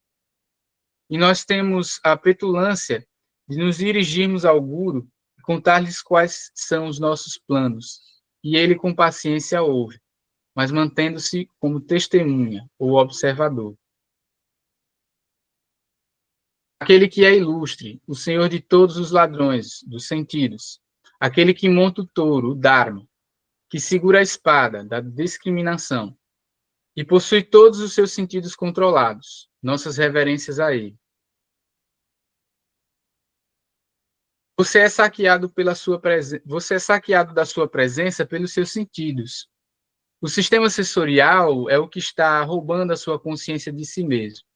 E nós temos a petulância de nos dirigirmos ao Guru e contar-lhes quais são os nossos planos. E ele, com paciência, ouve, mas mantendo-se como testemunha ou observador. Aquele que é ilustre, o senhor de todos os ladrões dos sentidos, aquele que monta o touro, o Dharma, que segura a espada da discriminação e possui todos os seus sentidos controlados. Nossas reverências a ele. Você é saqueado da sua presença pelos seus sentidos. O sistema sensorial é o que está roubando a sua consciência de si mesmo.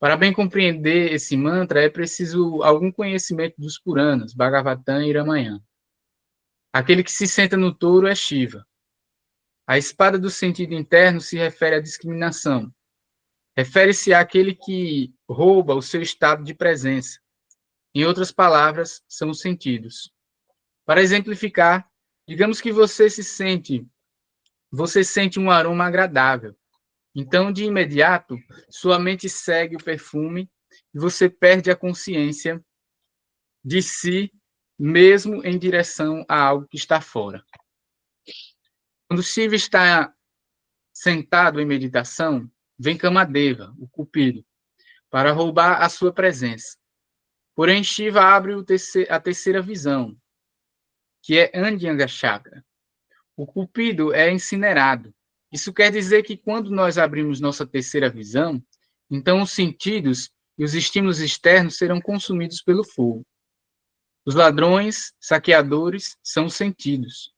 Para bem compreender esse mantra, é preciso algum conhecimento dos Puranas, Bhagavatam e Ramayana. Aquele que se senta no touro é Shiva. A espada do sentido interno se refere à discriminação. Refere-se àquele que rouba o seu estado de presença. Em outras palavras, são os sentidos. Para exemplificar, digamos que você sente um aroma agradável. Então, de imediato, sua mente segue o perfume e você perde a consciência de si mesmo em direção a algo que está fora. Quando Shiva está sentado em meditação, vem Kamadeva, o Cupido, para roubar a sua presença. Porém, Shiva abre a terceira visão, que é Andyanga Chakra. O Cupido é incinerado. Isso quer dizer que quando nós abrimos nossa terceira visão, então os sentidos e os estímulos externos serão consumidos pelo fogo. Os ladrões, saqueadores, são os sentidos.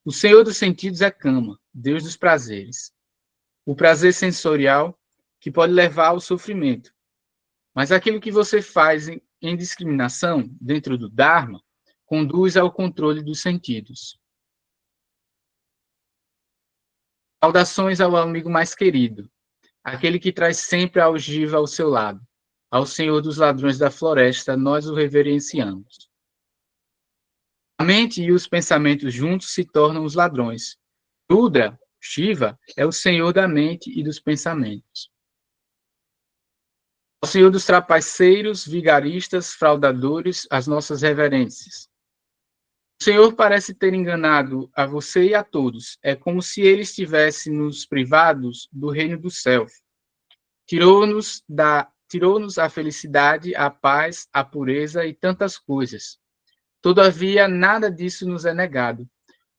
O Senhor dos sentidos é Kama, Deus dos prazeres. O prazer sensorial que pode levar ao sofrimento. Mas aquilo que você faz em discriminação, dentro do Dharma, conduz ao controle dos sentidos. Saudações ao amigo mais querido, aquele que traz sempre a algiva ao seu lado. Ao Senhor dos ladrões da floresta, nós o reverenciamos. A mente e os pensamentos juntos se tornam os ladrões. Rudra, Shiva, é o Senhor da mente e dos pensamentos. Ao Senhor dos trapaceiros, vigaristas, fraudadores, as nossas reverências. O Senhor parece ter enganado a você e a todos. É como se ele estivesse nos privados do reino do céu. Tirou-nos a felicidade, a paz, a pureza e tantas coisas. Todavia, nada disso nos é negado,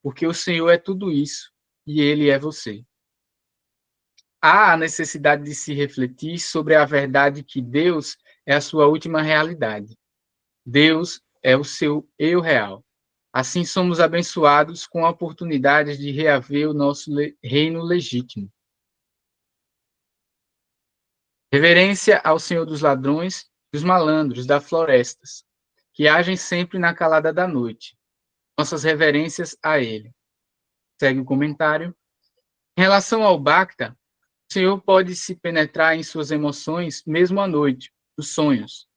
porque o Senhor é tudo isso e ele é você. Há a necessidade de se refletir sobre a verdade que Deus é a sua última realidade. Deus é o seu eu real. Assim somos abençoados com a oportunidade de reaver o nosso reino legítimo. Reverência ao Senhor dos ladrões e dos malandros das florestas, que agem sempre na calada da noite. Nossas reverências a ele. Segue o comentário. Em relação ao Bhakta, o Senhor pode se penetrar em suas emoções mesmo à noite, nos sonhos.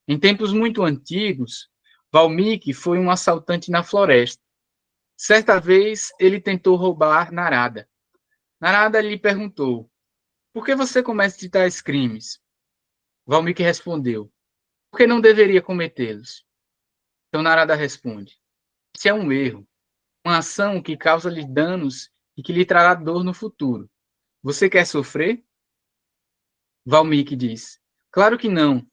Em tempos muito antigos, Valmiki foi um assaltante na floresta. Certa vez, ele tentou roubar Narada. Narada lhe perguntou: por que você comete tais crimes? Valmiki respondeu: por que não deveria cometê-los? Então Narada responde: isso é um erro, uma ação que causa-lhe danos e que lhe trará dor no futuro. Você quer sofrer? Valmiki diz: claro que não.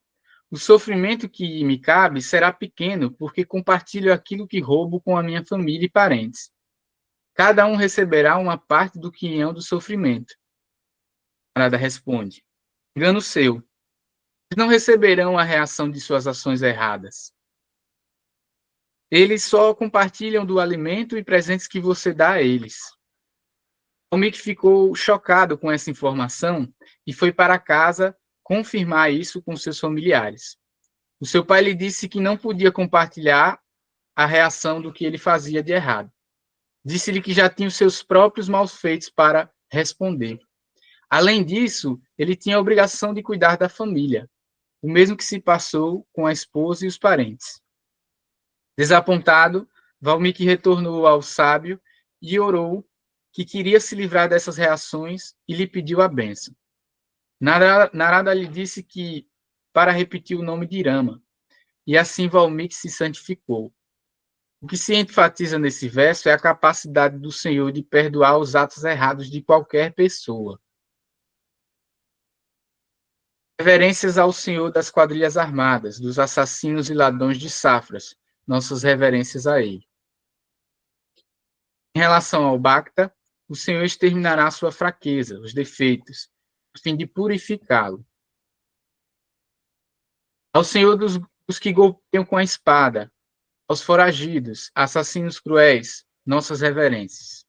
O sofrimento que me cabe será pequeno, porque compartilho aquilo que roubo com a minha família e parentes. Cada um receberá uma parte do quinhão do sofrimento. Narada responde: engano seu. Eles não receberão a reação de suas ações erradas. Eles só compartilham do alimento e presentes que você dá a eles. O Mick ficou chocado com essa informação e foi para casa confirmar isso com seus familiares. O seu pai lhe disse que não podia compartilhar a reação do que ele fazia de errado. Disse-lhe que já tinha os seus próprios malfeitos para responder. Além disso, ele tinha a obrigação de cuidar da família, o mesmo que se passou com a esposa e os parentes. Desapontado, Valmiki retornou ao sábio e orou que queria se livrar dessas reações e lhe pediu a bênção. Narada lhe disse que para repetir o nome de Rama, e assim Valmiki se santificou. O que se enfatiza nesse verso é a capacidade do Senhor de perdoar os atos errados de qualquer pessoa. Reverências ao Senhor das quadrilhas armadas, dos assassinos e ladrões de safras. Nossas reverências a ele. Em relação ao Bhakta, o Senhor exterminará a sua fraqueza, os defeitos, a fim de purificá-lo. Ao Senhor dos que golpeiam com a espada, aos foragidos, assassinos cruéis, nossas reverências.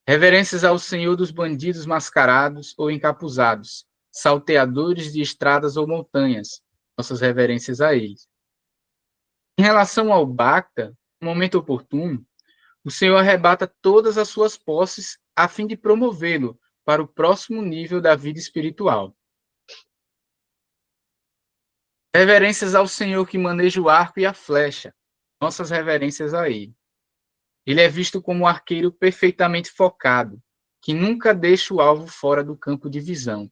Reverências ao Senhor dos bandidos mascarados ou encapuzados, salteadores de estradas ou montanhas, nossas reverências a eles. Em relação ao Bhakta, no momento oportuno, o Senhor arrebata todas as suas posses a fim de promovê-lo para o próximo nível da vida espiritual. Reverências ao Senhor que maneja o arco e a flecha, nossas reverências a ele. Ele é visto como um arqueiro perfeitamente focado, que nunca deixa o alvo fora do campo de visão.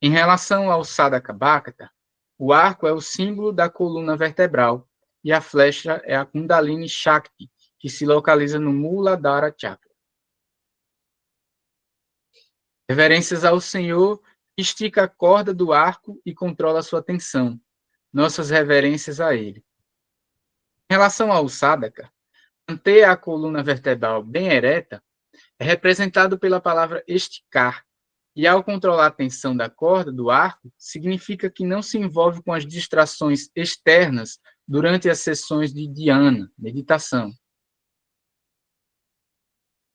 Em relação ao Sadaka Bhakta, o arco é o símbolo da coluna vertebral e a flecha é a Kundalini Shakti, que se localiza no Muladhara Chakra. Reverências ao Senhor que estica a corda do arco e controla a sua tensão. Nossas reverências a ele. Em relação ao Sadaka, manter a coluna vertebral bem ereta é representado pela palavra esticar, e ao controlar a tensão da corda do arco, significa que não se envolve com as distrações externas durante as sessões de dhyana, meditação.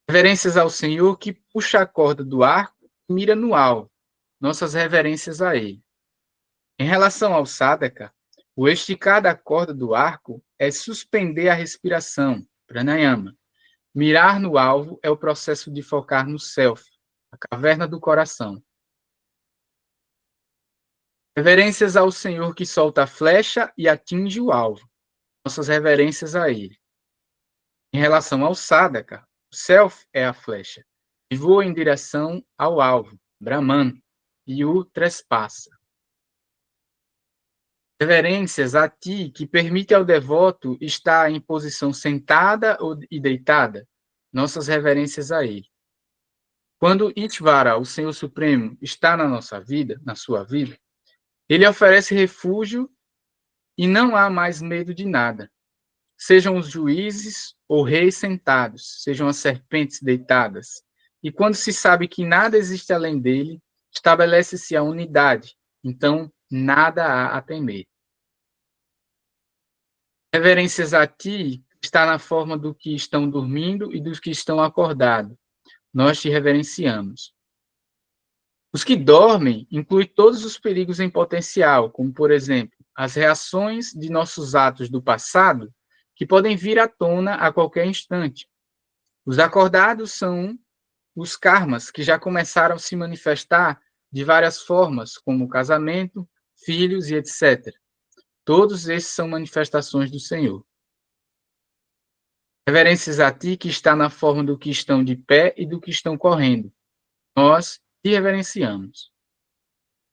Reverências ao Senhor que puxa a corda do arco e mira no alvo. Nossas reverências a ele. Em relação ao Sadaka, o esticar da corda do arco é suspender a respiração, pranayama. Mirar no alvo é o processo de focar no self, a caverna do coração. Reverências ao Senhor que solta a flecha e atinge o alvo. Nossas reverências a ele. Em relação ao Sadaka, o self é a flecha, e voa em direção ao alvo, Brahman, e o trespassa. Reverências a ti, que permite ao devoto estar em posição sentada e deitada. Nossas reverências a ele. Quando Ishvara, o Senhor Supremo, está na nossa vida, na sua vida, ele oferece refúgio e não há mais medo de nada. Sejam os juízes ou reis sentados, sejam as serpentes deitadas. E quando se sabe que nada existe além dele, estabelece-se a unidade. Então, nada há a temer. Reverências a ti está na forma do que estão dormindo e dos que estão acordados. Nós te reverenciamos. Os que dormem incluem todos os perigos em potencial, como, por exemplo, as reações de nossos atos do passado, que podem vir à tona a qualquer instante. Os acordados são os karmas, que já começaram a se manifestar de várias formas, como casamento, filhos e etc. Todos esses são manifestações do Senhor. Reverências a ti, que está na forma do que estão de pé e do que estão correndo. Nós te reverenciamos.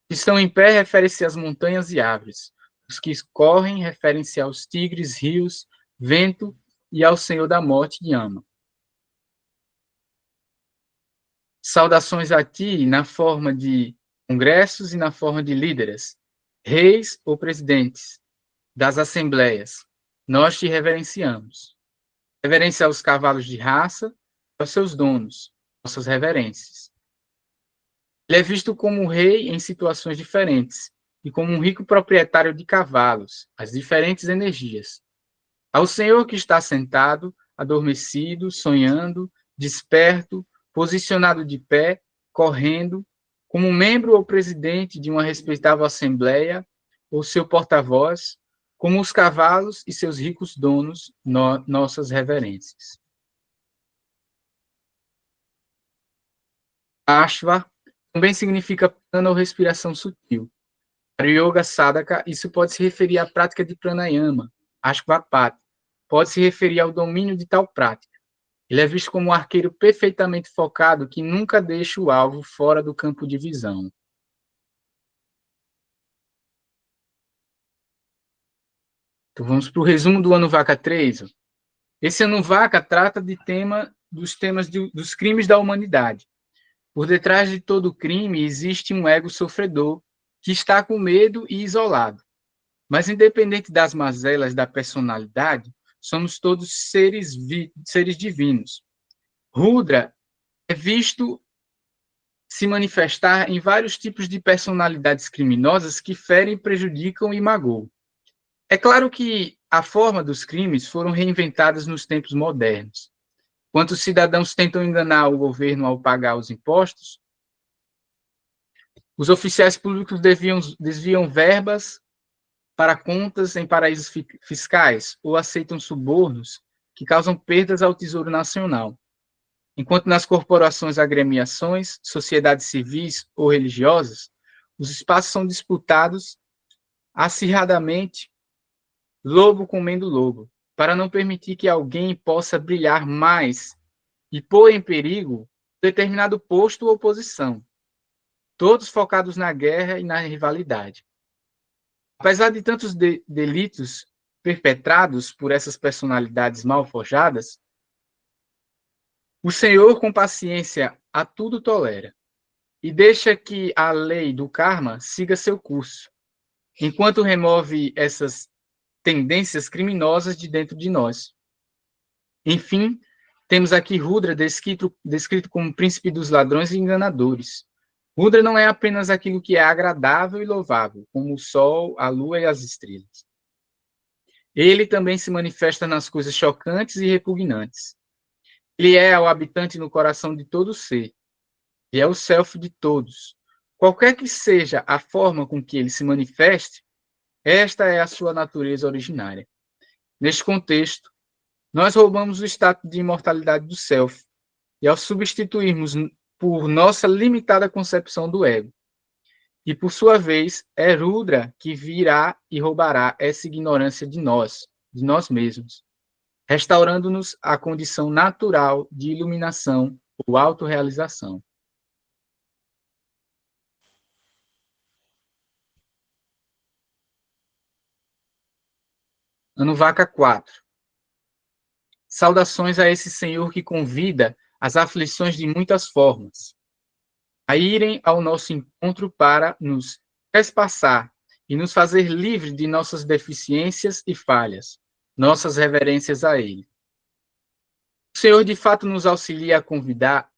Os que estão em pé referem-se às montanhas e árvores. Os que correm referem-se aos tigres, rios, vento e ao Senhor da morte que ama. Saudações a ti na forma de congressos e na forma de líderes, reis ou presidentes das assembleias. Nós te reverenciamos. Reverência aos cavalos de raça, aos seus donos, nossas reverências. Ele é visto como um rei em situações diferentes e como um rico proprietário de cavalos, as diferentes energias. Ao Senhor que está sentado, adormecido, sonhando, desperto, posicionado de pé, correndo, como um membro ou presidente de uma respeitável assembleia, ou seu porta-voz, como os cavalos e seus ricos donos, nossas reverências. Ashva também significa prana ou respiração sutil. Para o Yoga Sadhaka, isso pode se referir à prática de pranayama, Ashvapati. Pode se referir ao domínio de tal prática. Ele é visto como um arqueiro perfeitamente focado que nunca deixa o alvo fora do campo de visão. Então vamos para o resumo do Anuvaka 3. Esse Anuvaka trata dos temas dos crimes da humanidade. Por detrás de todo crime existe um ego sofredor que está com medo e isolado. Mas independente das mazelas da personalidade, somos todos seres divinos. Rudra é visto se manifestar em vários tipos de personalidades criminosas que ferem, prejudicam e magoam. É claro que a forma dos crimes foram reinventadas nos tempos modernos. Enquanto os cidadãos tentam enganar o governo ao pagar os impostos, os oficiais públicos desviam verbas para contas em paraísos fiscais ou aceitam subornos que causam perdas ao Tesouro Nacional. Enquanto nas corporações, agremiações, sociedades civis ou religiosas, os espaços são disputados acirradamente, lobo comendo lobo, para não permitir que alguém possa brilhar mais e pôr em perigo determinado posto ou posição, todos focados na guerra e na rivalidade. Apesar de tantos delitos perpetrados por essas personalidades mal forjadas, o Senhor, com paciência, a tudo tolera e deixa que a lei do karma siga seu curso, enquanto remove essas tendências criminosas de dentro de nós. Enfim, temos aqui Rudra descrito como príncipe dos ladrões e enganadores. Rudra não é apenas aquilo que é agradável e louvável, como o sol, a lua e as estrelas. Ele também se manifesta nas coisas chocantes e repugnantes. Ele é o habitante no coração de todo ser, e é o self de todos. Qualquer que seja a forma com que ele se manifeste, esta é a sua natureza originária. Neste contexto, nós roubamos o status de imortalidade do self, e ao substituirmos por nossa limitada concepção do ego. E, por sua vez, é Rudra que virá e roubará essa ignorância de nós mesmos, restaurando-nos a condição natural de iluminação ou autorrealização. Anuvaka 4. Saudações a esse Senhor que convida as aflições de muitas formas a irem ao nosso encontro para nos trespassar e nos fazer livres de nossas deficiências e falhas. Nossas reverências a Ele. O Senhor, de fato, nos auxilia ao convidar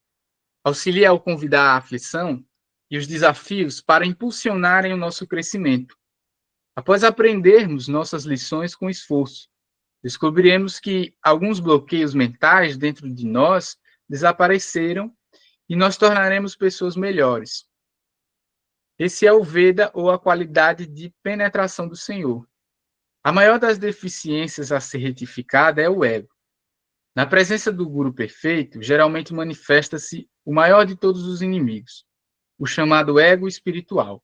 a aflição e os desafios para impulsionarem o nosso crescimento. Após aprendermos nossas lições com esforço, descobriremos que alguns bloqueios mentais dentro de nós desapareceram e nós tornaremos pessoas melhores. Esse é o Veda, ou a qualidade de penetração do Senhor. A maior das deficiências a ser retificada é o ego. Na presença do Guru perfeito, geralmente manifesta-se o maior de todos os inimigos, o chamado ego espiritual.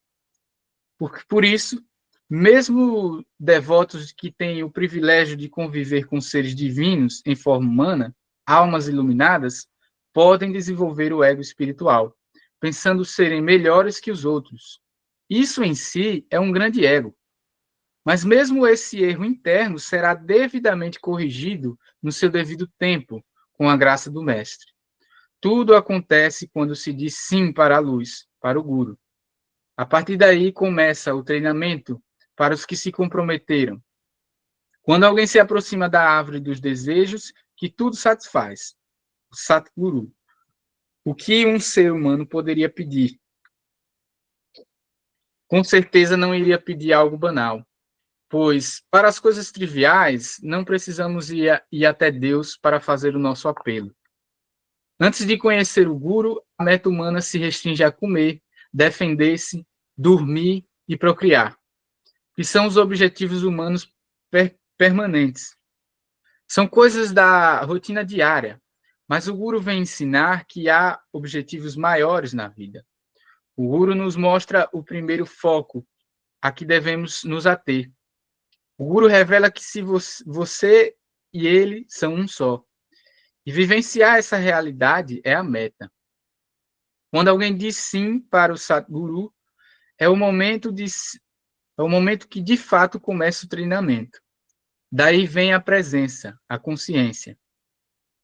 Por isso, Mesmo devotos que têm o privilégio de conviver com seres divinos em forma humana, almas iluminadas, podem desenvolver o ego espiritual, pensando serem melhores que os outros. Isso em si é um grande ego. Mas mesmo esse erro interno será devidamente corrigido no seu devido tempo, com a graça do Mestre. Tudo acontece quando se diz sim para a luz, para o Guru. A partir daí começa o treinamento para os que se comprometeram. Quando alguém se aproxima da árvore dos desejos, que tudo satisfaz, o Satguru, o que um ser humano poderia pedir? Com certeza não iria pedir algo banal, pois para as coisas triviais não precisamos ir até Deus para fazer o nosso apelo. Antes de conhecer o Guru, a meta humana se restringe a comer, defender-se, dormir e procriar, que são os objetivos humanos permanentes. São coisas da rotina diária, mas o Guru vem ensinar que há objetivos maiores na vida. O Guru nos mostra o primeiro foco a que devemos nos ater. O Guru revela que se você e ele são um só. E vivenciar essa realidade é a meta. Quando alguém diz sim para o Satguru, é o momento que de fato começa o treinamento. Daí vem a presença, a consciência.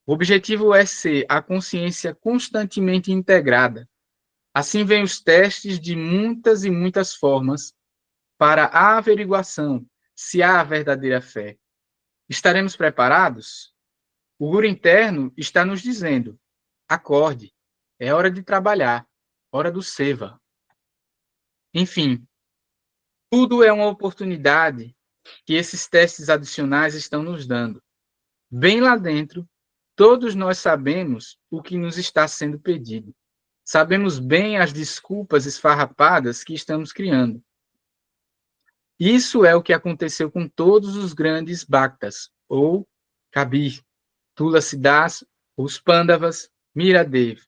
O objetivo é ser a consciência constantemente integrada. Assim vêm os testes de muitas e muitas formas para a averiguação se há a verdadeira fé. Estaremos preparados? O Guru interno está nos dizendo: acorde, é hora de trabalhar, hora do seva. Enfim, tudo é uma oportunidade que esses testes adicionais estão nos dando. Bem lá dentro, todos nós sabemos o que nos está sendo pedido. Sabemos bem as desculpas esfarrapadas que estamos criando. Isso é o que aconteceu com todos os grandes Bhaktas, ou Kabir, Tulasidas, os Pandavas, Miradev.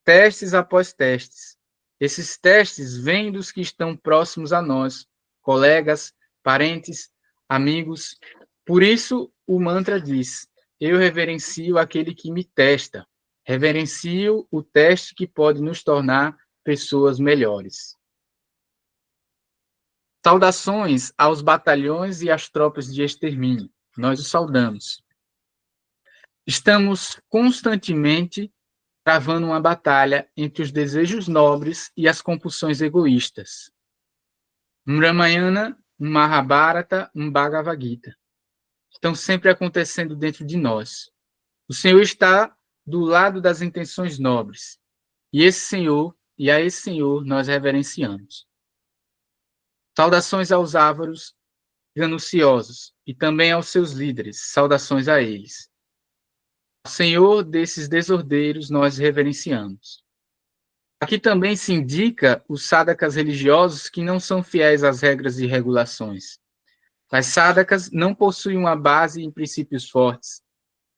Testes após testes. Esses testes vêm dos que estão próximos a nós, colegas, parentes, amigos. Por isso, o mantra diz: eu reverencio aquele que me testa. Reverencio o teste que pode nos tornar pessoas melhores. Saudações aos batalhões e às tropas de extermínio. Nós os saudamos. Estamos constantemente travando uma batalha entre os desejos nobres e as compulsões egoístas. Um Ramayana, um Mahabharata, um Bhagavad Gita. Estão sempre acontecendo dentro de nós. O Senhor está do lado das intenções nobres. E a esse Senhor nós reverenciamos. Saudações aos ávaros gananciosos e também aos seus líderes. Saudações a eles. Ao Senhor desses desordeiros nós reverenciamos. Aqui também se indica os sadakas religiosos que não são fiéis às regras e regulações. As sadakas não possuem uma base em princípios fortes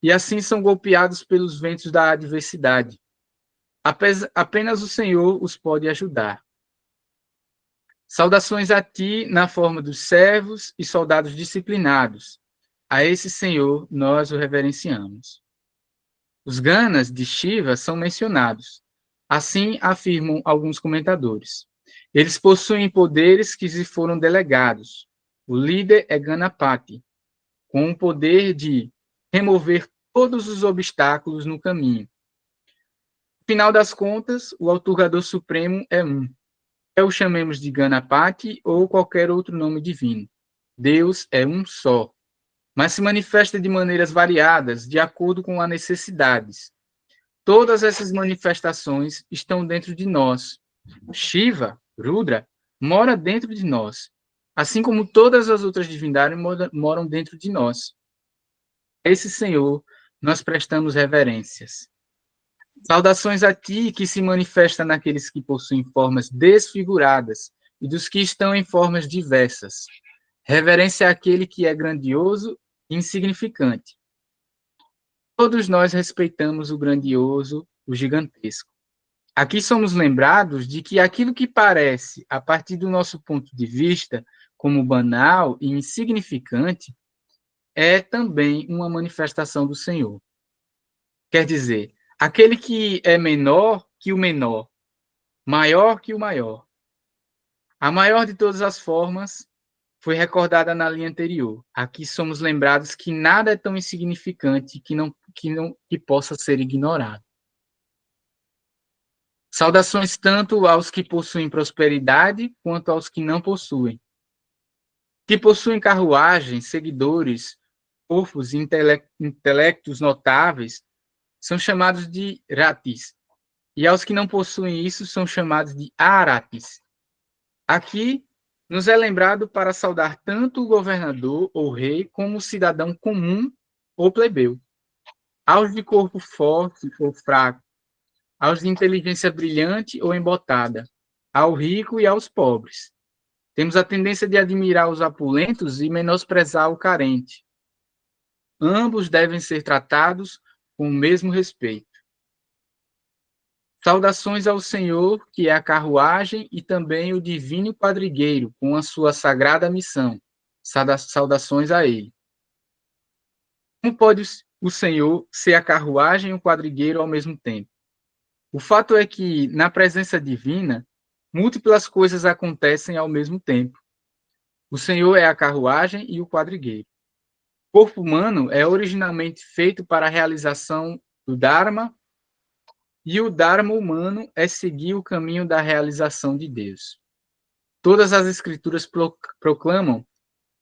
e assim são golpeados pelos ventos da adversidade. Apenas o Senhor os pode ajudar. Saudações a ti na forma dos servos e soldados disciplinados. A esse Senhor nós o reverenciamos. Os ganas de Shiva são mencionados. Assim afirmam alguns comentadores. Eles possuem poderes que lhes foram delegados. O líder é Ganapati, com o poder de remover todos os obstáculos no caminho. No final das contas, o outorgador supremo é um. O chamemos de Ganapati ou qualquer outro nome divino. Deus é um só, mas se manifesta de maneiras variadas, de acordo com as necessidades. Todas essas manifestações estão dentro de nós. Shiva, Rudra, mora dentro de nós, assim como todas as outras divindades moram dentro de nós. A esse Senhor nós prestamos reverências. Saudações a ti que se manifesta naqueles que possuem formas desfiguradas e dos que estão em formas diversas. Reverência àquele que é grandioso e insignificante. Todos nós respeitamos o grandioso, o gigantesco. Aqui somos lembrados de que aquilo que parece, a partir do nosso ponto de vista, como banal e insignificante, é também uma manifestação do Senhor. Quer dizer, aquele que é menor que o menor, maior que o maior. A maior de todas as formas foi recordada na linha anterior. Aqui somos lembrados que nada é tão insignificante que possa ser ignorado. Saudações tanto aos que possuem prosperidade quanto aos que não possuem. Que possuem carruagens, seguidores, corpos e intelectos notáveis são chamados de ratis, e aos que não possuem isso são chamados de aratis. Aqui nos é lembrado para saudar tanto o governador ou rei como o cidadão comum ou plebeu, aos de corpo forte ou fraco, aos de inteligência brilhante ou embotada, ao rico e aos pobres. Temos a tendência de admirar os apulentos e menosprezar o carente. Ambos devem ser tratados com o mesmo respeito. Saudações ao Senhor, que é a carruagem, e também o divino quadrigueiro, com a sua sagrada missão. Saudações a ele. Como pode o Senhor ser a carruagem e o quadrigueiro ao mesmo tempo? O fato é que, na presença divina, múltiplas coisas acontecem ao mesmo tempo. O Senhor é a carruagem e o quadrigueiro. O corpo humano é originalmente feito para a realização do Dharma, e o Dharma humano é seguir o caminho da realização de Deus. Todas as escrituras proclamam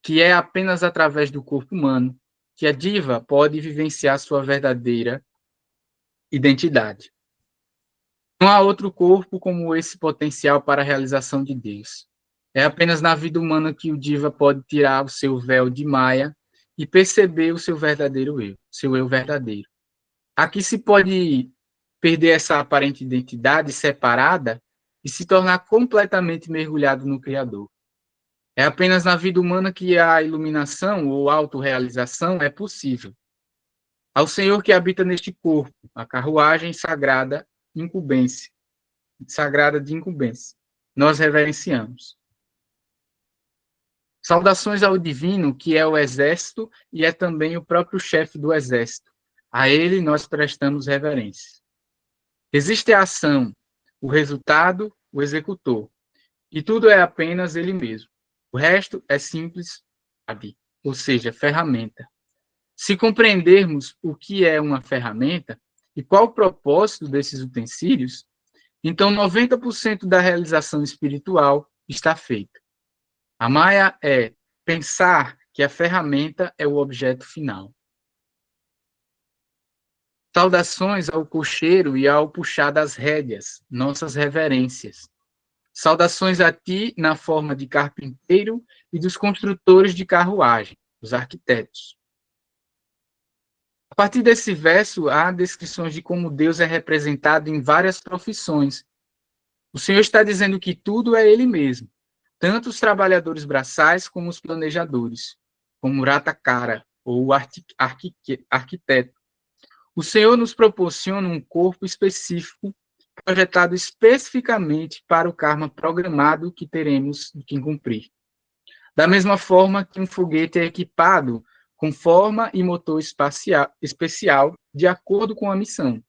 que é apenas através do corpo humano que a diva pode vivenciar sua verdadeira identidade. Não há outro corpo como esse potencial para a realização de Deus. É apenas na vida humana que o diva pode tirar o seu véu de Maya e perceber o seu verdadeiro eu, seu eu verdadeiro. Aqui se pode perder essa aparente identidade separada e se tornar completamente mergulhado no Criador. É apenas na vida humana que a iluminação ou autorrealização é possível. Ao Senhor que habita neste corpo, a carruagem sagrada de incumbência, nós reverenciamos. Saudações ao divino, que é o exército e é também o próprio chefe do exército. A ele nós prestamos reverência. Existe a ação, o resultado, o executor. E tudo é apenas ele mesmo. O resto é simples, ou seja, ferramenta. Se compreendermos o que é uma ferramenta e qual o propósito desses utensílios, então 90% da realização espiritual está feita. A Maya é pensar que a ferramenta é o objeto final. Saudações ao cocheiro e ao puxar das rédeas, nossas reverências. Saudações a ti na forma de carpinteiro e dos construtores de carruagem, os arquitetos. A partir desse verso, há descrições de como Deus é representado em várias profissões. O Senhor está dizendo que tudo é Ele mesmo, tanto os trabalhadores braçais como os planejadores, como o Ratakara, ou o arquiteto. O Senhor nos proporciona um corpo específico, projetado especificamente para o karma programado que teremos que cumprir. Da mesma forma que um foguete é equipado com forma e motor especial de acordo com a missão.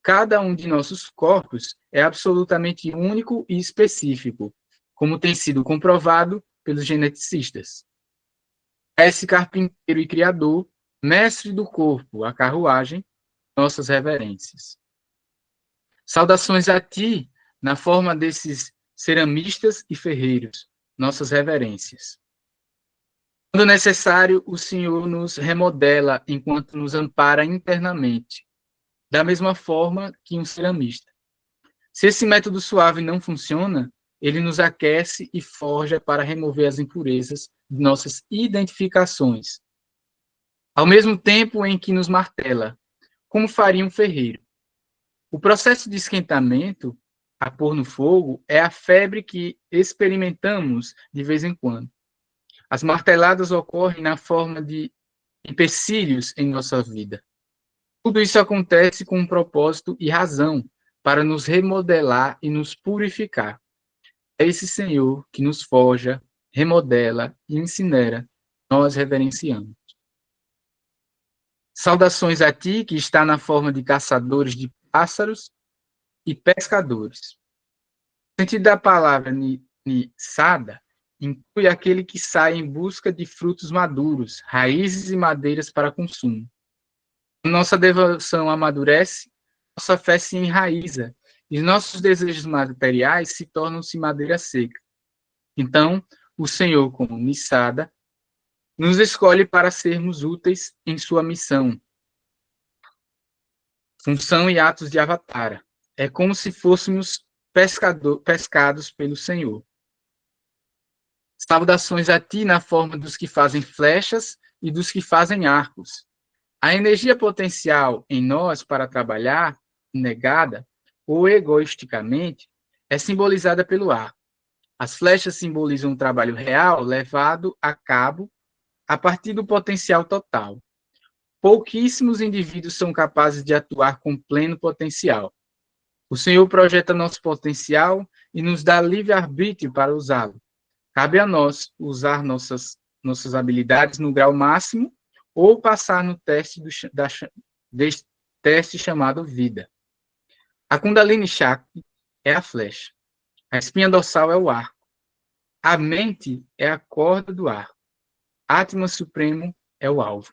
Cada um de nossos corpos é absolutamente único e específico, como tem sido comprovado pelos geneticistas. Esse carpinteiro e criador, mestre do corpo, a carruagem, nossas reverências. Saudações a ti, na forma desses ceramistas e ferreiros, nossas reverências. Quando necessário, o Senhor nos remodela enquanto nos ampara internamente, da mesma forma que um ceramista. Se esse método suave não funciona, ele nos aquece e forja para remover as impurezas de nossas identificações, ao mesmo tempo em que nos martela, como faria um ferreiro. O processo de esquentamento, a pôr no fogo, é a febre que experimentamos de vez em quando. As marteladas ocorrem na forma de empecilhos em nossa vida. Tudo isso acontece com um propósito e razão para nos remodelar e nos purificar. É esse Senhor que nos forja remodela e incinera, nós reverenciamos. Saudações a ti, que está na forma de caçadores de pássaros e pescadores. O sentido da palavra sada inclui aquele que sai em busca de frutos maduros, raízes e madeiras para consumo. Nossa devoção amadurece, nossa fé se enraiza, e nossos desejos materiais se tornam-se madeira seca. Então, o Senhor, como Nisada, nos escolhe para sermos úteis em sua missão, função e atos de avatara. É como se fôssemos pescados pelo Senhor. Saudações a ti na forma dos que fazem flechas e dos que fazem arcos. A energia potencial em nós para trabalhar, negada ou egoisticamente, é simbolizada pelo arco. As flechas simbolizam um trabalho real levado a cabo a partir do potencial total. Pouquíssimos indivíduos são capazes de atuar com pleno potencial. O Senhor projeta nosso potencial e nos dá livre-arbítrio para usá-lo. Cabe a nós usar nossas habilidades no grau máximo ou passar no teste teste chamado vida. A Kundalini Shakti é a flecha. A espinha dorsal é o arco. A mente é a corda do arco. Atma Supremo é o alvo.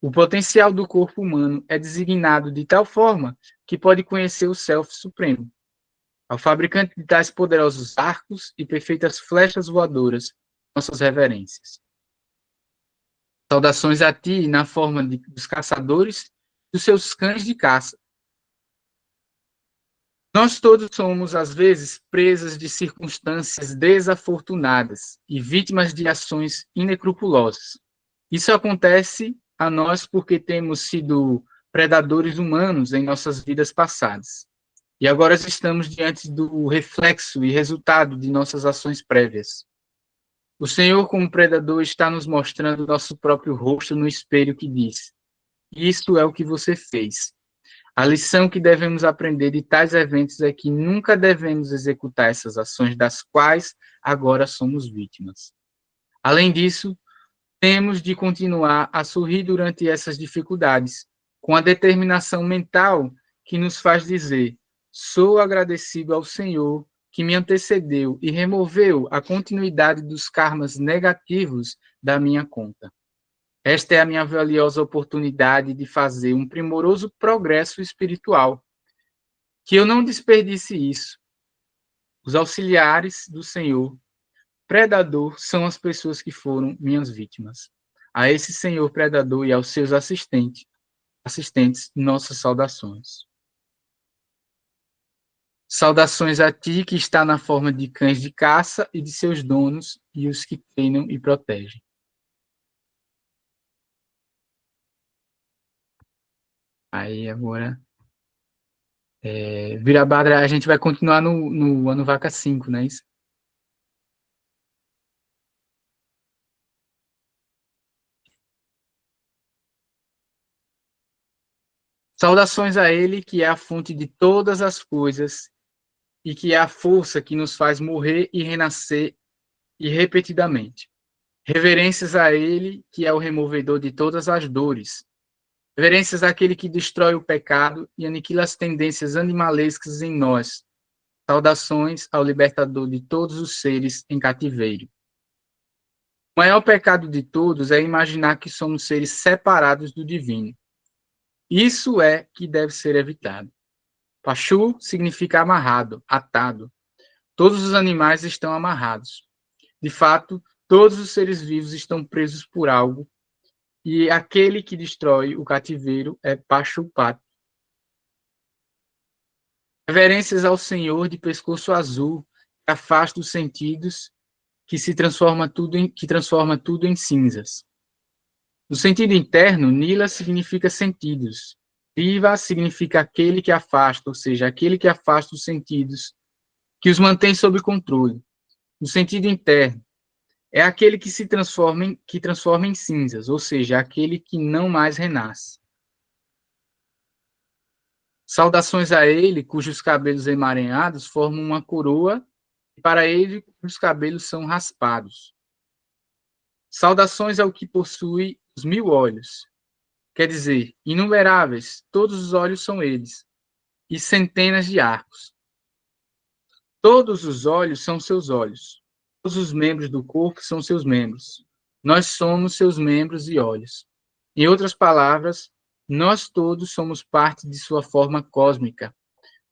O potencial do corpo humano é designado de tal forma que pode conhecer o Self Supremo. Ao fabricante de tais poderosos arcos e perfeitas flechas voadoras, nossas reverências. Saudações a ti na forma dos caçadores, dos seus cães de caça. Nós todos somos, às vezes, presas de circunstâncias desafortunadas e vítimas de ações inescrupulosas. Isso acontece a nós porque temos sido predadores humanos em nossas vidas passadas. E agora estamos diante do reflexo e resultado de nossas ações prévias. O Senhor, como predador, está nos mostrando nosso próprio rosto no espelho que diz: isto é o que você fez. A lição que devemos aprender de tais eventos é que nunca devemos executar essas ações das quais agora somos vítimas. Além disso, temos de continuar a sorrir durante essas dificuldades, com a determinação mental que nos faz dizer: sou agradecido ao Senhor que me antecedeu e removeu a continuidade dos karmas negativos da minha conta. Esta é a minha valiosa oportunidade de fazer um primoroso progresso espiritual. Que eu não desperdice isso. Os auxiliares do Senhor, predador, são as pessoas que foram minhas vítimas. A esse Senhor predador e aos seus assistentes, nossas saudações. Saudações a ti, que está na forma de cães de caça e de seus donos, e os que treinam e protegem. Aí agora, Virabhadra, a gente vai continuar no Anuvaka 5, não é isso? Saudações a ele, que é a fonte de todas as coisas e que é a força que nos faz morrer e renascer e repetidamente. Reverências a ele, que é o removedor de todas as dores. Reverências àquele que destrói o pecado e aniquila as tendências animalescas em nós. Saudações ao libertador de todos os seres em cativeiro. O maior pecado de todos é imaginar que somos seres separados do divino. Isso é que deve ser evitado. Pachu significa amarrado, atado. Todos os animais estão amarrados. De fato, todos os seres vivos estão presos por algo, e aquele que destrói o cativeiro é Pachupat. Reverências ao Senhor de pescoço azul, que afasta os sentidos, que transforma tudo em cinzas. No sentido interno, Nila significa sentidos. Viva significa aquele que afasta, ou seja, aquele que afasta os sentidos, que os mantém sob controle. No sentido interno, é aquele que transforma em cinzas, ou seja, aquele que não mais renasce. Saudações a ele, cujos cabelos emaranhados formam uma coroa, e para ele, cujos cabelos são raspados. Saudações ao que possui os 1000 olhos. Quer dizer, inumeráveis, todos os olhos são eles, e centenas de arcos. Todos os olhos são seus olhos. Todos os membros do corpo são seus membros. Nós somos seus membros e olhos. Em outras palavras, nós todos somos parte de sua forma cósmica.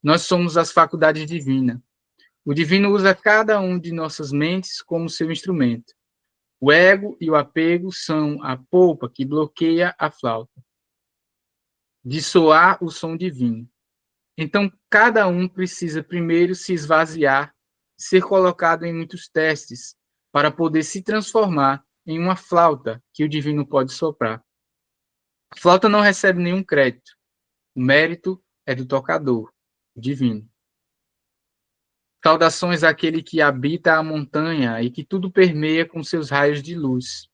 Nós somos as faculdades divinas. O divino usa cada um de nossas mentes como seu instrumento. O ego e o apego são a polpa que bloqueia a flauta de soar o som divino. Então, cada um precisa primeiro se esvaziar, ser colocado em muitos testes, para poder se transformar em uma flauta que o divino pode soprar. A flauta não recebe nenhum crédito. O mérito é do tocador, o divino. Saudações àquele que habita a montanha e que tudo permeia com seus raios de luz.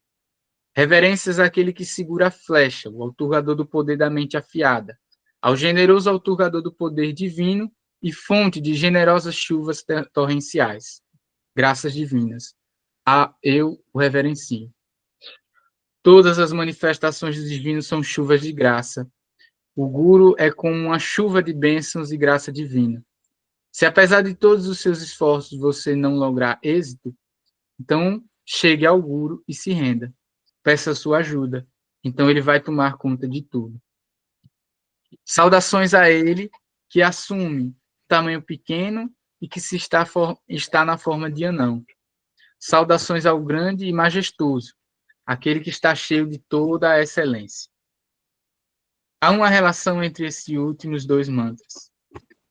Reverências àquele que segura a flecha, o outorgador do poder da mente afiada, ao generoso outorgador do poder divino e fonte de generosas chuvas torrenciais. Graças divinas. Eu o reverencio. Todas as manifestações do divino são chuvas de graça. O Guru é como uma chuva de bênçãos e graça divina. Se apesar de todos os seus esforços você não lograr êxito, então chegue ao Guru e se renda. Peça sua ajuda. Então ele vai tomar conta de tudo. Saudações a ele que assume tamanho pequeno e que se está na forma de anão. Saudações ao grande e majestoso, aquele que está cheio de toda a excelência. Há uma relação entre esses últimos dois mantras.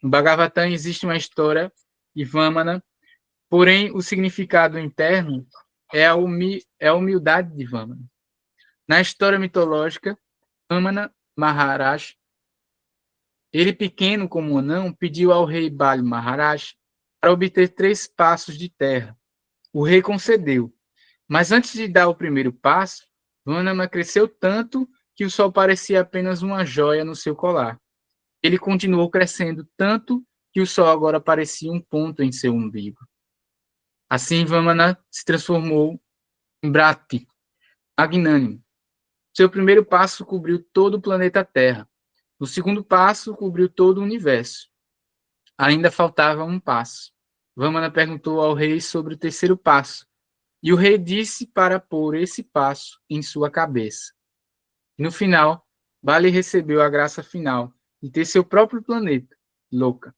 No Bhagavatam existe uma história de Vamana, porém o significado interno é a humildade de Vamana. Na história mitológica, Vamana Maharaj, ele pequeno como um anão, pediu ao rei Bali Maharaj para obter 3 passos de terra. O rei concedeu, mas antes de dar o primeiro passo, Vamana cresceu tanto que o sol parecia apenas uma joia no seu colar. Ele continuou crescendo tanto que o sol agora parecia um ponto em seu umbigo. Assim, Vamana se transformou em Brahti, magnânimo. Seu primeiro passo cobriu todo o planeta Terra. No segundo passo, cobriu todo o universo. Ainda faltava um passo. Vamana perguntou ao rei sobre o terceiro passo, e o rei disse para pôr esse passo em sua cabeça. No final, Bali recebeu a graça final de ter seu próprio planeta, Loka,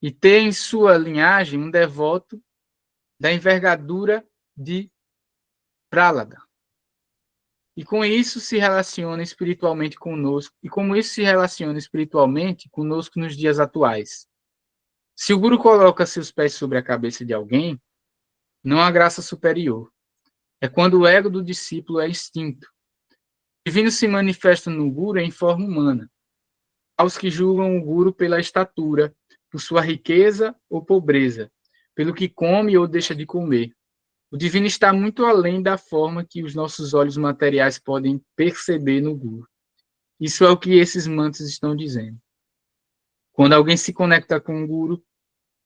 e ter em sua linhagem um devoto da envergadura de Prahlada. E com isso se relaciona espiritualmente conosco, e como isso se relaciona espiritualmente conosco nos dias atuais. Se o Guru coloca seus pés sobre a cabeça de alguém, não há graça superior. É quando o ego do discípulo é extinto. O divino se manifesta no Guru em forma humana. Aos que julgam o Guru pela estatura, por sua riqueza ou pobreza, pelo que come ou deixa de comer. O divino está muito além da forma que os nossos olhos materiais podem perceber no Guru. Isso é o que esses mantras estão dizendo. Quando alguém se conecta com o Guru,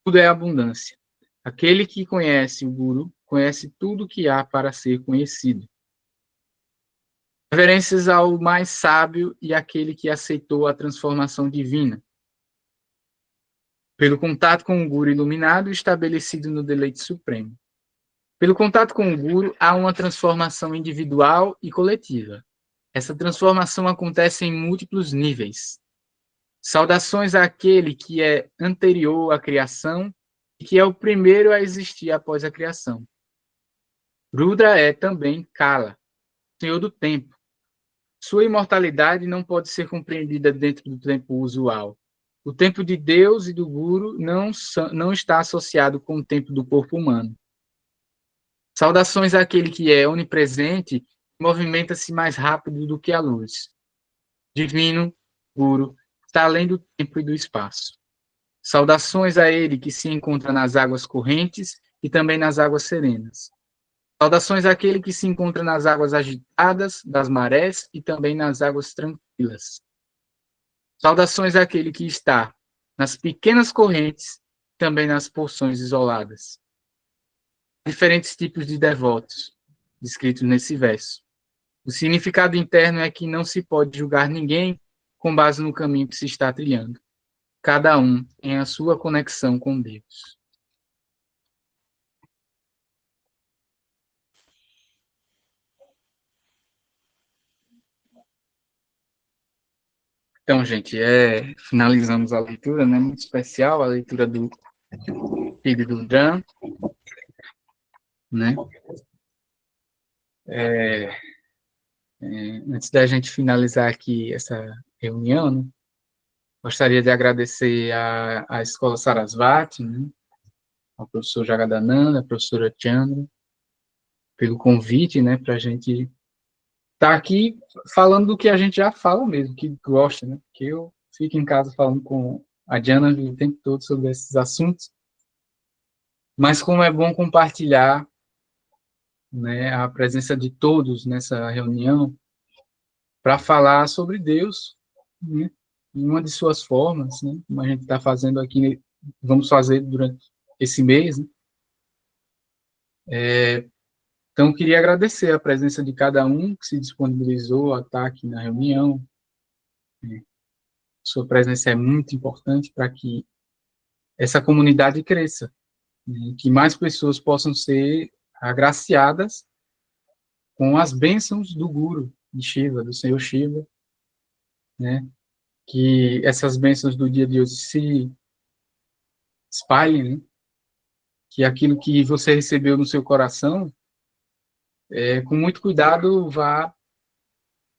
tudo é abundância. Aquele que conhece o Guru conhece tudo que há para ser conhecido. Reverências ao mais sábio e àquele que aceitou a transformação divina. Pelo contato com o Guru iluminado estabelecido no deleite supremo. Pelo contato com o Guru, há uma transformação individual e coletiva. Essa transformação acontece em múltiplos níveis. Saudações àquele que é anterior à criação e que é o primeiro a existir após a criação. Rudra é também Kala, Senhor do Tempo. Sua imortalidade não pode ser compreendida dentro do tempo usual. O tempo de Deus e do Guru não está associado com o tempo do corpo humano. Saudações àquele que é onipresente e movimenta-se mais rápido do que a luz. Divino, Guru, está além do tempo e do espaço. Saudações a ele que se encontra nas águas correntes e também nas águas serenas. Saudações àquele que se encontra nas águas agitadas, das marés e também nas águas tranquilas. Saudações àquele que está nas pequenas correntes e também nas porções isoladas. Diferentes tipos de devotos. descritos nesse verso. O significado interno é que não se pode julgar ninguém com base no caminho que se está trilhando. Cada um em a sua conexão com Deus. Então, gente, finalizamos a leitura, né? Muito especial, a leitura do filho do Dan, né? Antes da gente finalizar aqui essa reunião, né? Gostaria de agradecer à Escola Sarasvati, né? Ao professor Jagadananda, à professora Chandra, pelo convite, né? Para a gente estar aqui falando do que a gente já fala mesmo, que gosta, né? Que eu fico em casa falando com a Diana o tempo todo sobre esses assuntos, mas como é bom compartilhar, né, a presença de todos nessa reunião para falar sobre Deus, né, em uma de suas formas, né, como a gente está fazendo aqui, vamos fazer durante esse mês, né. Então, queria agradecer a presença de cada um que se disponibilizou a estar aqui na reunião. Sua presença é muito importante para que essa comunidade cresça, né, que mais pessoas possam ser agraciadas com as bênçãos do Guru, de Shiva, do Senhor Shiva, né, que essas bênçãos do dia de hoje se espalhem, né, que aquilo que você recebeu no seu coração, com muito cuidado, vá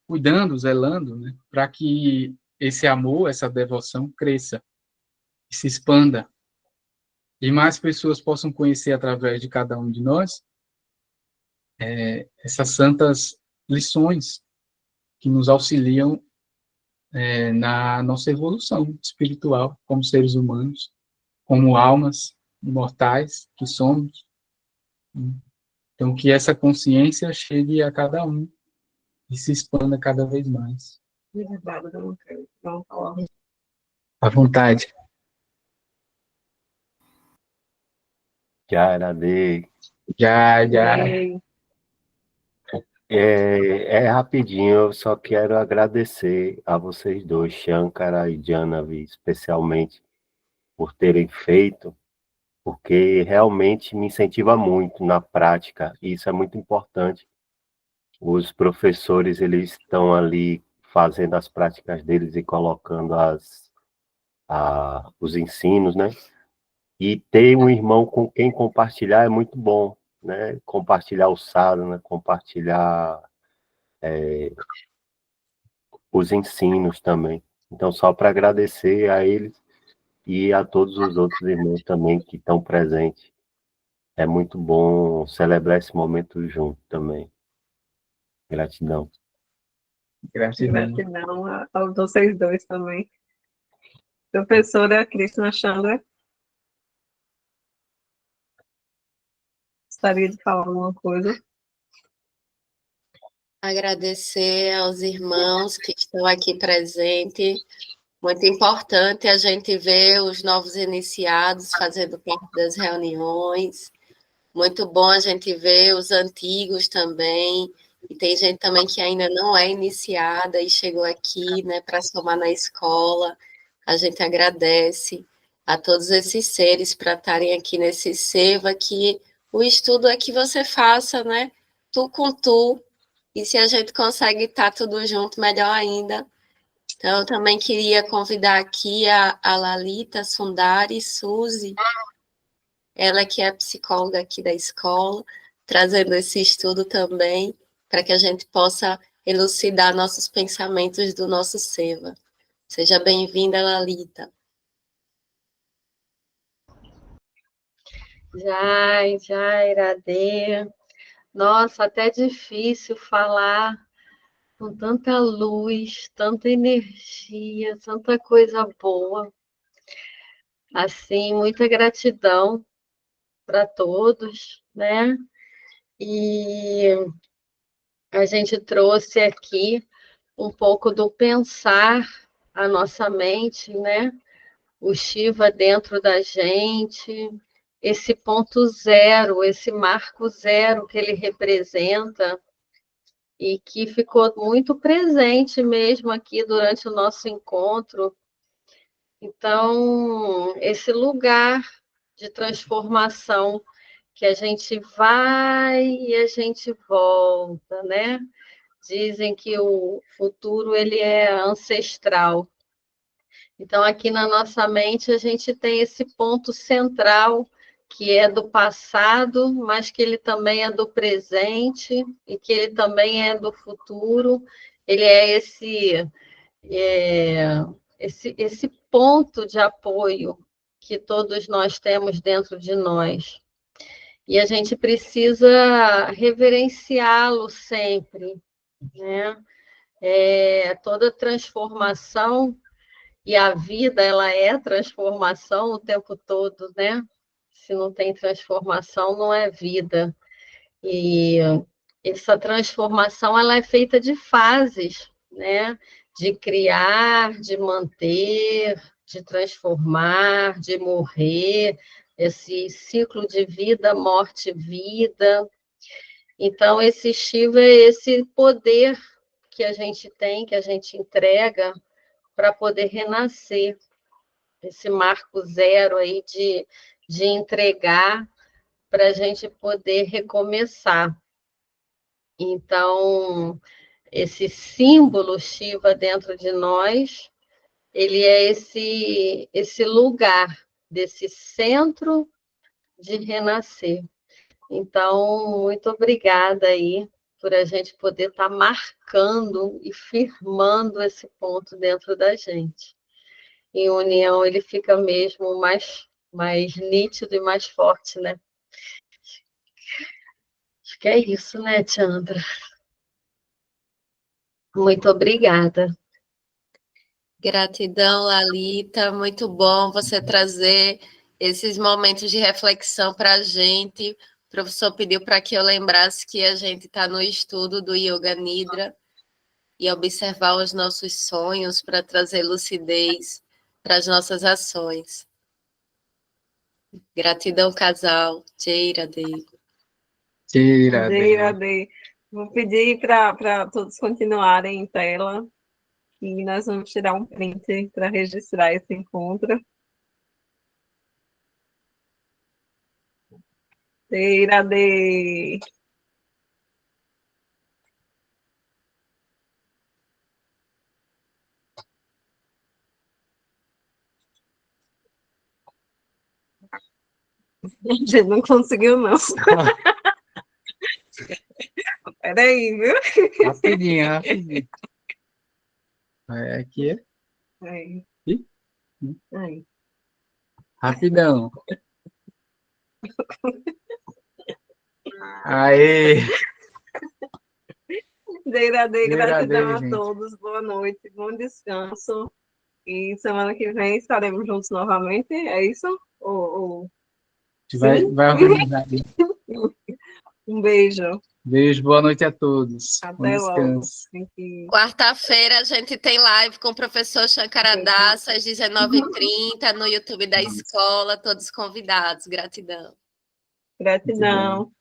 cuidando, zelando, né, para que esse amor, essa devoção cresça e se expanda, e mais pessoas possam conhecer através de cada um de nós essas santas lições que nos auxiliam na nossa evolução espiritual como seres humanos, como almas imortais que somos. Então, que essa consciência chegue a cada um e se expanda cada vez mais. À vontade. Jaradê. Já. É rapidinho, eu só quero agradecer a vocês dois, Shankara e Janavi, especialmente por terem feito, porque realmente me incentiva muito na prática, e isso é muito importante. Os professores, eles estão ali fazendo as práticas deles e colocando os ensinos, né? E ter um irmão com quem compartilhar é muito bom, né? Compartilhar o sadhana, compartilhar os ensinos também. Então, só para agradecer a eles e a todos os outros irmãos também que estão presentes. É muito bom celebrar esse momento junto também. Gratidão. Gratidão. Gratidão a vocês dois também. Professora Krishna Chandra, gostaria de falar alguma coisa? Agradecer aos irmãos que estão aqui presentes. Muito importante a gente ver os novos iniciados fazendo parte das reuniões. Muito bom a gente ver os antigos também. E tem gente também que ainda não é iniciada e chegou aqui, né, para somar na escola. A gente agradece a todos esses seres para estarem aqui nesse Seva, que o estudo é que você faça, né, tu com tu. E se a gente consegue estar tudo junto, melhor ainda. Então, eu também queria convidar aqui a Lalita Sundari Suzy, ela que é psicóloga aqui da escola, trazendo esse estudo também, para que a gente possa elucidar nossos pensamentos do nosso Seva. Seja bem-vinda, Lalita. Jai, Iradê. Nossa, até difícil falar com tanta luz, tanta energia, tanta coisa boa. Assim, muita gratidão para todos, né? E a gente trouxe aqui um pouco do pensar a nossa mente, né? O Shiva dentro da gente, esse ponto zero, esse marco zero que ele representa e que ficou muito presente mesmo aqui durante o nosso encontro. Então, esse lugar de transformação que a gente vai e a gente volta, né? Dizem que o futuro ele é ancestral. Então, aqui na nossa mente, a gente tem esse ponto central, que é do passado, mas que ele também é do presente e que ele também é do futuro. Ele é esse ponto de apoio que todos nós temos dentro de nós. E a gente precisa reverenciá-lo sempre, né? Toda transformação, e a vida, ela é transformação o tempo todo, né? Se não tem transformação, não é vida. E essa transformação, ela é feita de fases, né? De criar, de manter, de transformar, de morrer, esse ciclo de vida, morte, vida. Então, esse Shiva é esse poder que a gente tem, que a gente entrega para poder renascer, esse marco zero aí de entregar para a gente poder recomeçar. Então, esse símbolo Shiva dentro de nós, ele é esse lugar, desse centro de renascer. Então, muito obrigada aí por a gente poder estar marcando e firmando esse ponto dentro da gente. Em união, ele fica mesmo mais nítido e mais forte, né? Acho que é isso, né, Chandra? Muito obrigada. Gratidão, Lalita. Muito bom você trazer esses momentos de reflexão para a gente. O professor pediu para que eu lembrasse que a gente está no estudo do Yoga Nidra e observar os nossos sonhos para trazer lucidez para as nossas ações. Gratidão, casal. Cheira, Dei. Tira, Ade. Vou pedir para todos continuarem em tela e nós vamos tirar um print para registrar esse encontro. Ade. A gente não conseguiu, não. Peraí, viu? rapidinho, rapidinho. Aqui é Aí. Ih. Aí. rapidão. Aê! Deirade, gratidão a gente. todos, boa noite, bom descanso. E semana que vem estaremos juntos novamente, é isso? A gente vai organizar. Um beijo. Beijo, boa noite a todos. Bom Até logo. descanso. Quarta-feira a gente tem live com o professor Shankaradasa às 19h30 no YouTube da escola, todos convidados. Gratidão. Gratidão.